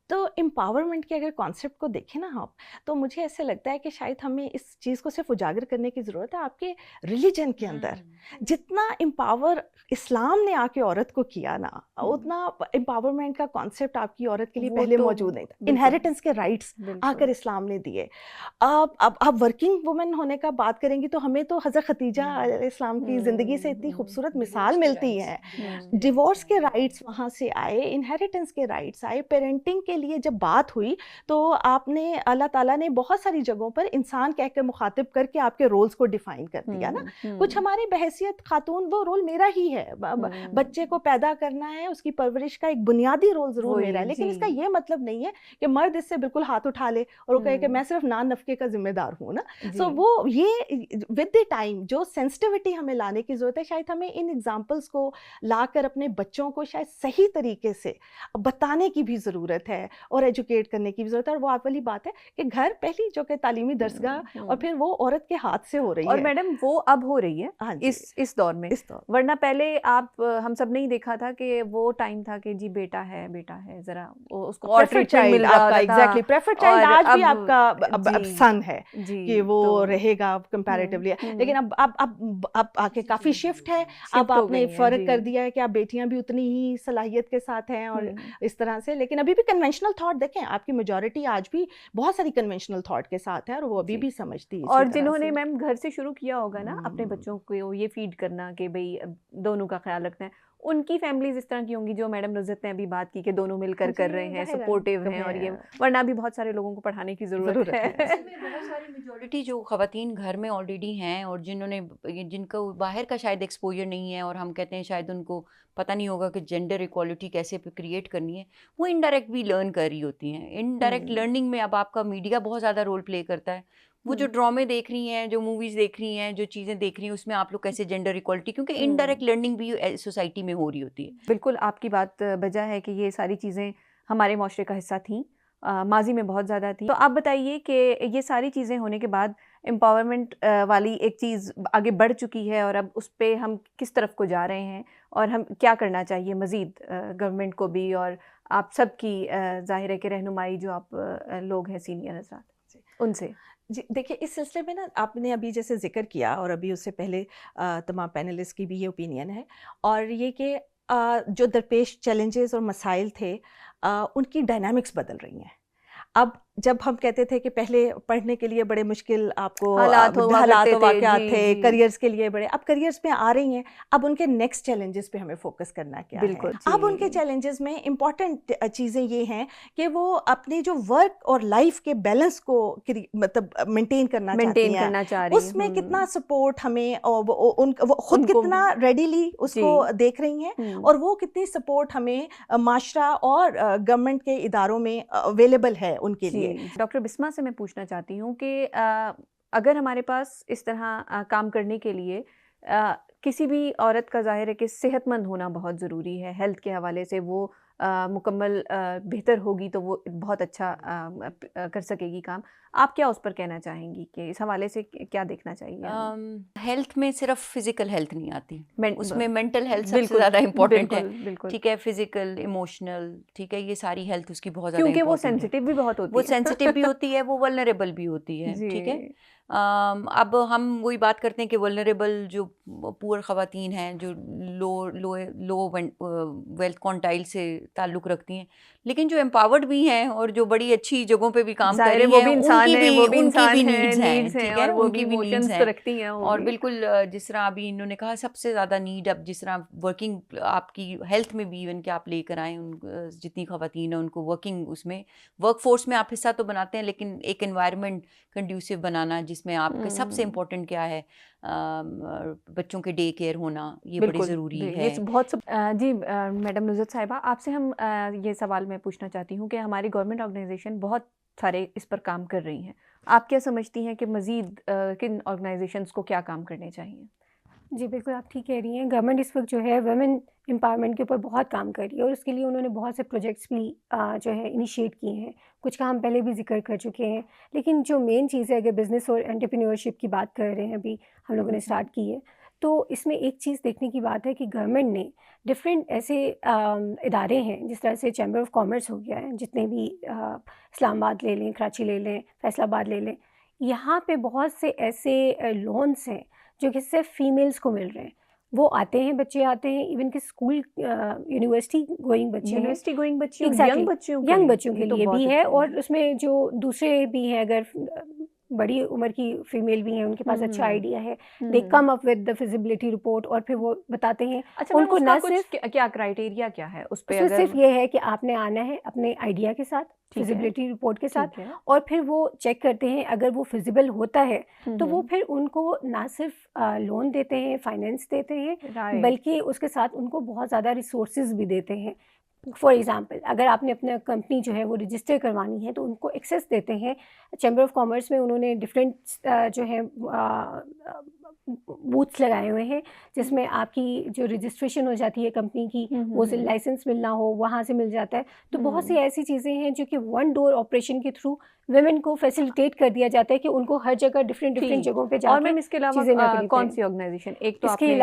C: तो एम्पावरमेंट के अगर कॉन्सेप्ट को देखें ना आप, तो मुझे ऐसे लगता है कि शायद हमें इस चीज़ को सिर्फ उजागर करने की ज़रूरत है आपके रिलीजन के अंदर। जितना एम्पावर इस्लाम ने आके औरत को किया ना, उतना एम्पावरमेंट का कॉन्सेप्ट आपकी औरत के लिए
B: वो
C: पहले
B: तो
C: मौजूद नहीं था।
B: बिल्कुल।
C: इनहेरिटेंस के राइट्स
B: बिल्कुल।
C: आकर इस्लाम ने दिए। अब आप वर्किंग वुमेन होने का बात करेंगी तो हमें तो हज़रत खदीजा इस्लाम की ज़िंदगी से इतनी खूबसूरत मिसाल मिलती है। डिवोर्स के राइट्स वहाँ से आए, इनहेरिटेंस के राइट्स आए, पेरेंटिंग के लिए जब बात हुई तो आपने अल्लाह ताला ने बहुत सारी जगहों पर इंसान कह के मुखातिब करके आपके रोल्स को डिफाइन कर दिया ना। कुछ हमारी बहसियत खातून वो रोल मेरा ही है, बच्चे को पैदा करना है, उसकी परवरिश का एक बुनियादी रोल ज़रूर
B: वही,
C: मेरा है, लेकिन
B: जी।
C: इसका ये मतलब नहीं है कि मर्द इससे बिल्कुल हाथ उठा ले और वो कहे कि मैं सिर्फ नान नफ़के का जिम्मेदार हूँ ना। सो वो ये विद द टाइम जो सेंसिटिविटी हमें लाने की ज़रूरत है, शायद हमें इन एग्जांपल्स को लाकर अपने बच्चों को शायद सही तरीके से बताने की भी ज़रूरत है और एजुकेट करने की भी ज़रूरत है। और वो आप वाली बात है कि घर पहली जो कि तालीमी दरसगाह और फिर वो औरत के हाथ से हो रही
B: और
C: है।
B: मैडम वो अब हो रही है
C: हाँ जी,
B: इस दौर में।
C: इस दौर
B: वरना पहले आप हम सब ने ही देखा था कि वो टाइम था कि जी बेटा है ज़रा उसको और
C: प्रेफर्ड
B: ट्रीटमेंट मिल
C: चाइल्ड
B: रहा
C: आपका,
B: था।
C: एग्जैक्टली प्रेफर्ड चाइल्ड
B: और
C: आज भी
B: अब
C: आपका अब
B: जी,
C: सन है
B: जी,
C: कि वो
B: तो
C: रहेगा कंपैरेटिवली। लेकिन अब आके काफ़ी शिफ्ट है। अब
B: शिफ्ट हो
C: आपने
B: गई है,
C: फ़र्क
B: जी।
C: कर दिया है कि आप बेटियां भी उतनी ही सलाहियत के साथ हैं और
B: हम्म।
C: इस तरह से। लेकिन अभी भी कन्वेंशनल थॉट देखें, आपकी मेजॉरिटी आज भी बहुत सारी कन्वेंशनल थॉट के साथ है और वो अभी
B: जी।
C: भी समझती है इसी
B: और
C: तरह
B: जिन्होंने
C: से।
B: मैम घर से शुरू किया होगा ना अपने बच्चों को ये फीड करना कि भाई दोनों का ख्याल रखना है, उनकी फैमिलीज इस तरह की होंगी जो मैडम नुज़रत ने अभी बात की कि दोनों मिलकर कर
C: जी,
B: रहे हैं,
C: ज़ाहिर है,
B: सपोर्टिव हैं। और ये वरना भी बहुत सारे लोगों को पढ़ाने की ज़रूरत है।
D: बहुत सारी मेजॉरिटी जो ख़वातीन घर में ऑलरेडी हैं और जिनको बाहर का शायद एक्सपोजर नहीं है और हम कहते हैं शायद उनको पता नहीं होगा कि जेंडर इक्वालिटी कैसे क्रिएट करनी है, वो इनडायरेक्ट भी लर्न कर रही होती हैं। इनडायरेक्ट लर्निंग में अब आपका मीडिया बहुत ज़्यादा रोल प्ले करता है। वो जो ड्रामे देख रही हैं, जो मूवीज़ देख रही हैं, जो चीज़ें देख रही हैं, उसमें आप लोग कैसे जेंडर इक्वालिटी, क्योंकि इनडायरेक्ट लर्निंग भी सोसाइटी में हो रही होती है।
B: बिल्कुल आपकी बात बजा है कि ये सारी चीज़ें हमारे माशरे का हिस्सा थीं, माजी में बहुत ज़्यादा थी। तो आप बताइए कि ये सारी चीज़ें होने के बाद एम्पावरमेंट वाली एक चीज़ आगे बढ़ चुकी है और अब उस पे हम किस तरफ को जा रहे हैं और हम क्या करना चाहिए मज़ीद गवर्नमेंट को भी और आप सब की ज़ाहिर है कि रहनुमाई जो आप लोग हैं सीनियर हज़रात उनसे।
C: जी देखिए, इस सिलसिले में ना आपने अभी जैसे जिक्र किया और अभी उससे पहले तमाम पैनलिस्ट की भी ये ओपिनियन है और ये कि जो दरपेश चैलेंजेस और मसाइल थे उनकी डायनामिक्स बदल रही हैं। अब जब हम कहते थे कि पहले पढ़ने के लिए बड़े मुश्किल आपको
B: हालात
C: वाक़यात थे,
B: जी।
C: करियर्स के लिए बड़े, अब करियर्स में आ रही हैं। अब उनके नेक्स्ट चैलेंजेस पे हमें फोकस करना क्या
B: बिल्कुल,
C: है। अब
B: जी।
C: उनके चैलेंजेस में इम्पॉर्टेंट चीज़ें ये हैं कि वो अपने जो वर्क और लाइफ के बैलेंस को मतलब मेंटेन करना चाहती हैं। उसमें कितना सपोर्ट हमें और वो खुद कितना रेडीली उसको देख रही हैं और वो कितनी सपोर्ट हमें माशरा और गवर्नमेंट के इदारों में अवेलेबल है उनके लिए।
B: डॉक्टर बिस्मा से मैं पूछना चाहती हूँ कि अगर हमारे पास इस तरह काम करने के लिए किसी भी औरत का ज़ाहिर है कि सेहतमंद होना बहुत ज़रूरी है, हेल्थ के हवाले से वो मुकम्मल बेहतर होगी तो वो बहुत अच्छा कर सकेगी काम। आप क्या उस पर कहना चाहेंगी कि इस हवाले से क्या देखना चाहिए?
D: हेल्थ में सिर्फ फिजिकल हेल्थ नहीं आती, उसमें मेंटल हेल्थ सबसे
B: बिल्कुल,
D: ज़्यादा इम्पोर्टेंट है।
B: बिल्कुल।
D: ठीक है, फिजिकल, इमोशनल, ठीक है, ये सारी हेल्थ उसकी बहुत ज़्यादा
B: क्योंकि वो
D: इम्पोर्टेंट है।
B: सेंसिटिव भी बहुत होती
D: वो
B: है।
D: सेंसिटिव भी होती है, वो वल्नरेबल भी होती है। ठीक है, अब हम वही बात करते हैं कि वल्नरेबल जो पुअर ख़वातीन हैं जो लो वेल्थ क्वांटाइल से ताल्लुक़ रखती हैं, लेकिन जो एम्पावर्ड भी हैं और जो बड़ी अच्छी जगहों पे भी काम कर रही हैं, उनकी भी नीड्स हैं, ठीक है, उनकी भी नीड्स हैं
B: रखती हैं
D: और बिल्कुल जिस तरह अभी इन्होंने कहा सबसे ज़्यादा नीड अब जिस तरह वर्किंग आपकी हेल्थ में भी इवन कि आप लेकर आएँ जितनी ख़वातीन हैं उनको वर्किंग उसमें वर्क फोर्स में आप हिस्सा तो बनाते हैं, लेकिन एक एनवायरनमेंट कंड्यूसिव बनाना जिसमें आपके सबसे इम्पोर्टेंट क्या है, बच्चों के डे केयर होना, ये बड़ी ज़रूरी है।
B: ये बहुत जी मैडम नुज़रत साहिबा, आपसे हम ये सवाल मैं पूछना चाहती हूँ कि हमारी गवर्नमेंट ऑर्गेनाइजेशन बहुत सारे इस पर काम कर रही हैं। आप क्या समझती हैं कि मज़ीद किन ऑर्गेनाइजेशंस को क्या काम करने चाहिए?
E: जी बिल्कुल, आप ठीक कह रही हैं। गवर्नमेंट इस वक्त जो है वुमेन एम्पावरमेंट के ऊपर बहुत काम कर रही है और उसके लिए उन्होंने बहुत से प्रोजेक्ट्स भी जो है इनिशिएट किए हैं। कुछ का हम पहले भी जिक्र कर चुके हैं, लेकिन जो मेन चीज़ है, अगर बिज़नेस और एंटरप्रेन्योरशिप की बात कर रहे हैं, अभी हम लोगों ने स्टार्ट की है, तो इसमें एक चीज़ देखने की बात है कि गवर्नमेंट ने डिफरेंट ऐसे इदारे हैं, जिस तरह से चैम्बर ऑफ कॉमर्स हो गया है, जितने भी इस्लामाबाद ले लें, कराची ले लें, फैसलाबाद ले लें, यहाँ पे बहुत से ऐसे लोन्स हैं जो कि सिर्फ फीमेल्स को मिल रहे हैं। वो आते हैं, बच्चे आते हैं, इवन कि स्कूल यूनिवर्सिटी गोइंग बच्चे हैं,
B: यूनिवर्सिटी गोइंग बच्चे,
E: Exactly.
B: यंग बच्चों
E: यंग बच्चों के
B: ये तो
E: लिए
B: बहुत
E: भी है,
B: अच्छा
E: और उसमें जो दूसरे भी हैं, अगर बड़ी उम्र की फीमेल भी हैं, उनके पास अच्छा आइडिया है, they come up with the feasibility report और फिर वो बताते हैं।
B: अच्छा,
E: उनको
B: उनको
E: ना
B: ना कुछ
E: सिर्फ
B: क्या क्राइटेरिया क्या है उस पे?
E: उसमें
B: अगर
E: सिर्फ ये है कि आपने आना है अपने आइडिया के साथ,
B: ठीक है,
E: फिजिबिलिटी रिपोर्ट के साथ,
B: ठीक है,
E: और फिर वो चेक करते हैं। अगर वो फिजिबल होता है तो वो फिर उनको ना सिर्फ लोन देते हैं, फाइनेंस देते हैं,
B: राइट,
E: बल्कि उसके साथ उनको बहुत ज़्यादा रिसोर्सेज भी देते हैं। फॉर एग्ज़ाम्पल, अगर आपने अपना कंपनी जो है वो रजिस्टर करवानी है तो उनको एक्सेस देते हैं। चैम्बर ऑफ कॉमर्स में उन्होंने डिफरेंट जो है बूथ्स लगाए हुए हैं, जिसमें आपकी जो रजिस्ट्रेशन हो जाती है कंपनी की, वो से लाइसेंस मिलना हो वहाँ से मिल जाता है। तो बहुत सी ऐसी चीज़ें हैं जो कि वन डोर ऑपरेशन के थ्रू वुमेन को फैसिलिटेट कर दिया जाता है कि उनको हर जगह डिफरेंट
B: ठीक।
E: जगहों पे
B: और
E: जाके
B: मैम इसके अलावा
E: चीज़ें ना करनी
B: कौन
E: पड़े।
B: सी ऑर्गेनाइजेशन? एक तो
E: इसके
B: आपने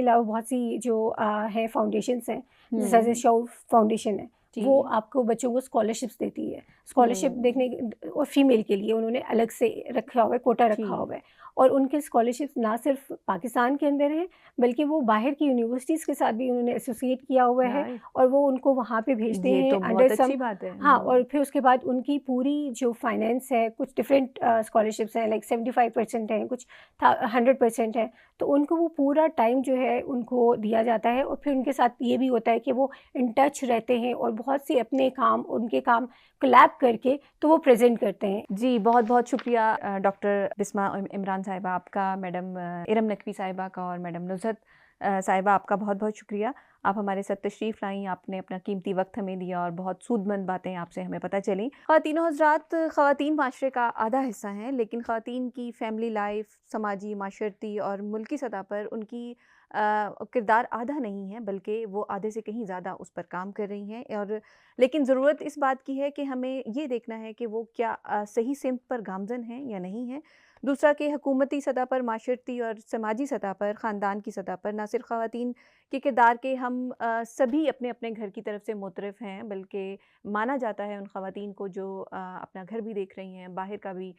E: अलावा बहुत सी जो है फाउंडेशंस हैं, जैसे शाउ फाउंडेशन है,
B: जी,
E: वो आपको बच्चों को स्कॉलरशिप्स देती है। स्कॉलरशिप देखने और फीमेल के लिए उन्होंने अलग से रखा हुआ है, कोटा
B: जी,
E: रखा हुआ है, और उनके स्कॉलरशिप्स ना सिर्फ पाकिस्तान के अंदर हैं, बल्कि वो बाहर की यूनिवर्सिटीज़ के साथ भी उन्होंने एसोसिएट किया हुआ है,
B: राइट,
E: और वो उनको वहाँ पे भेजते
B: ये
E: हैं
B: तो
E: अंडर
B: बहुत
E: सम।
B: अच्छी बात है।
E: हाँ, और फिर उसके बाद उनकी पूरी जो फाइनेंस है, कुछ डिफरेंट स्कॉलरशिप्स हैं, लाइक 75% हैं, कुछ 100% है, तो उनको वो पूरा टाइम जो है उनको दिया जाता है। और फिर उनके साथ ये भी होता है कि वो इन टच रहते हैं और बहुत सी अपने काम, उनके काम कोलैब करके तो वो प्रेजेंट करते हैं।
B: जी, बहुत बहुत शुक्रिया डॉक्टर बिस्मा इमरान साहिबा आपका, मैडम इरम नकवी साहिबा का, और मैडम नुज़हत साहिबा आपका बहुत बहुत शुक्रिया। आप हमारे साथ तशरीफ़ लाई, आपने अपना कीमती वक्त हमें दिया और बहुत सूदमंद बातें आपसे हमें पता चली। ख़वातीनो हज़रात, ख़वातीन माशरे का आधा हिस्सा हैं, लेकिन ख़वातीन की फ़ैमिली लाइफ, समाजी, माशरती और मुल्की सतह पर उनकी किरदार आधा नहीं है, बल्कि वो आधे से कहीं ज़्यादा उस पर काम कर रही हैं। और लेकिन ज़रूरत इस बात की है कि हमें ये देखना है कि वो क्या सही सिमत पर गामज़न हैं या नहीं है। दूसरा कि हुकूमती सतह पर, माशरती और समाजी सतह पर, ख़ानदान की सतह पर ना सिर्फ ख़वातीन के किरदार के हम सभी अपने अपने घर की तरफ से मुतरफ़ हैं, बल्कि माना जाता है उन ख़वातीन को जो अपना घर भी देख रही हैं, बाहर का भी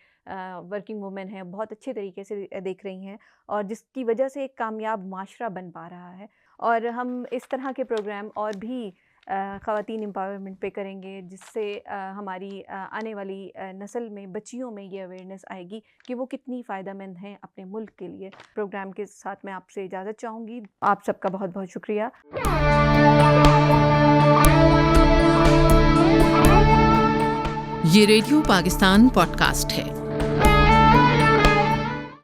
B: वर्किंग वूमेन है, बहुत अच्छे तरीके से देख रही हैं, और जिसकी वजह से एक कामयाब माशरा बन पा रहा है। और हम इस तरह के प्रोग्राम और भी ख़वातीन एम्पावरमेंट पे करेंगे, जिससे हमारी आने वाली नस्ल में, बच्चियों में ये अवेयरनेस आएगी कि वो कितनी फ़ायदेमंद हैं अपने मुल्क के लिए। प्रोग्राम के साथ मैं आपसे इजाज़त चाहूँगी। आप सबका बहुत बहुत शुक्रिया।
A: ये रेडियो पाकिस्तान पॉडकास्ट है।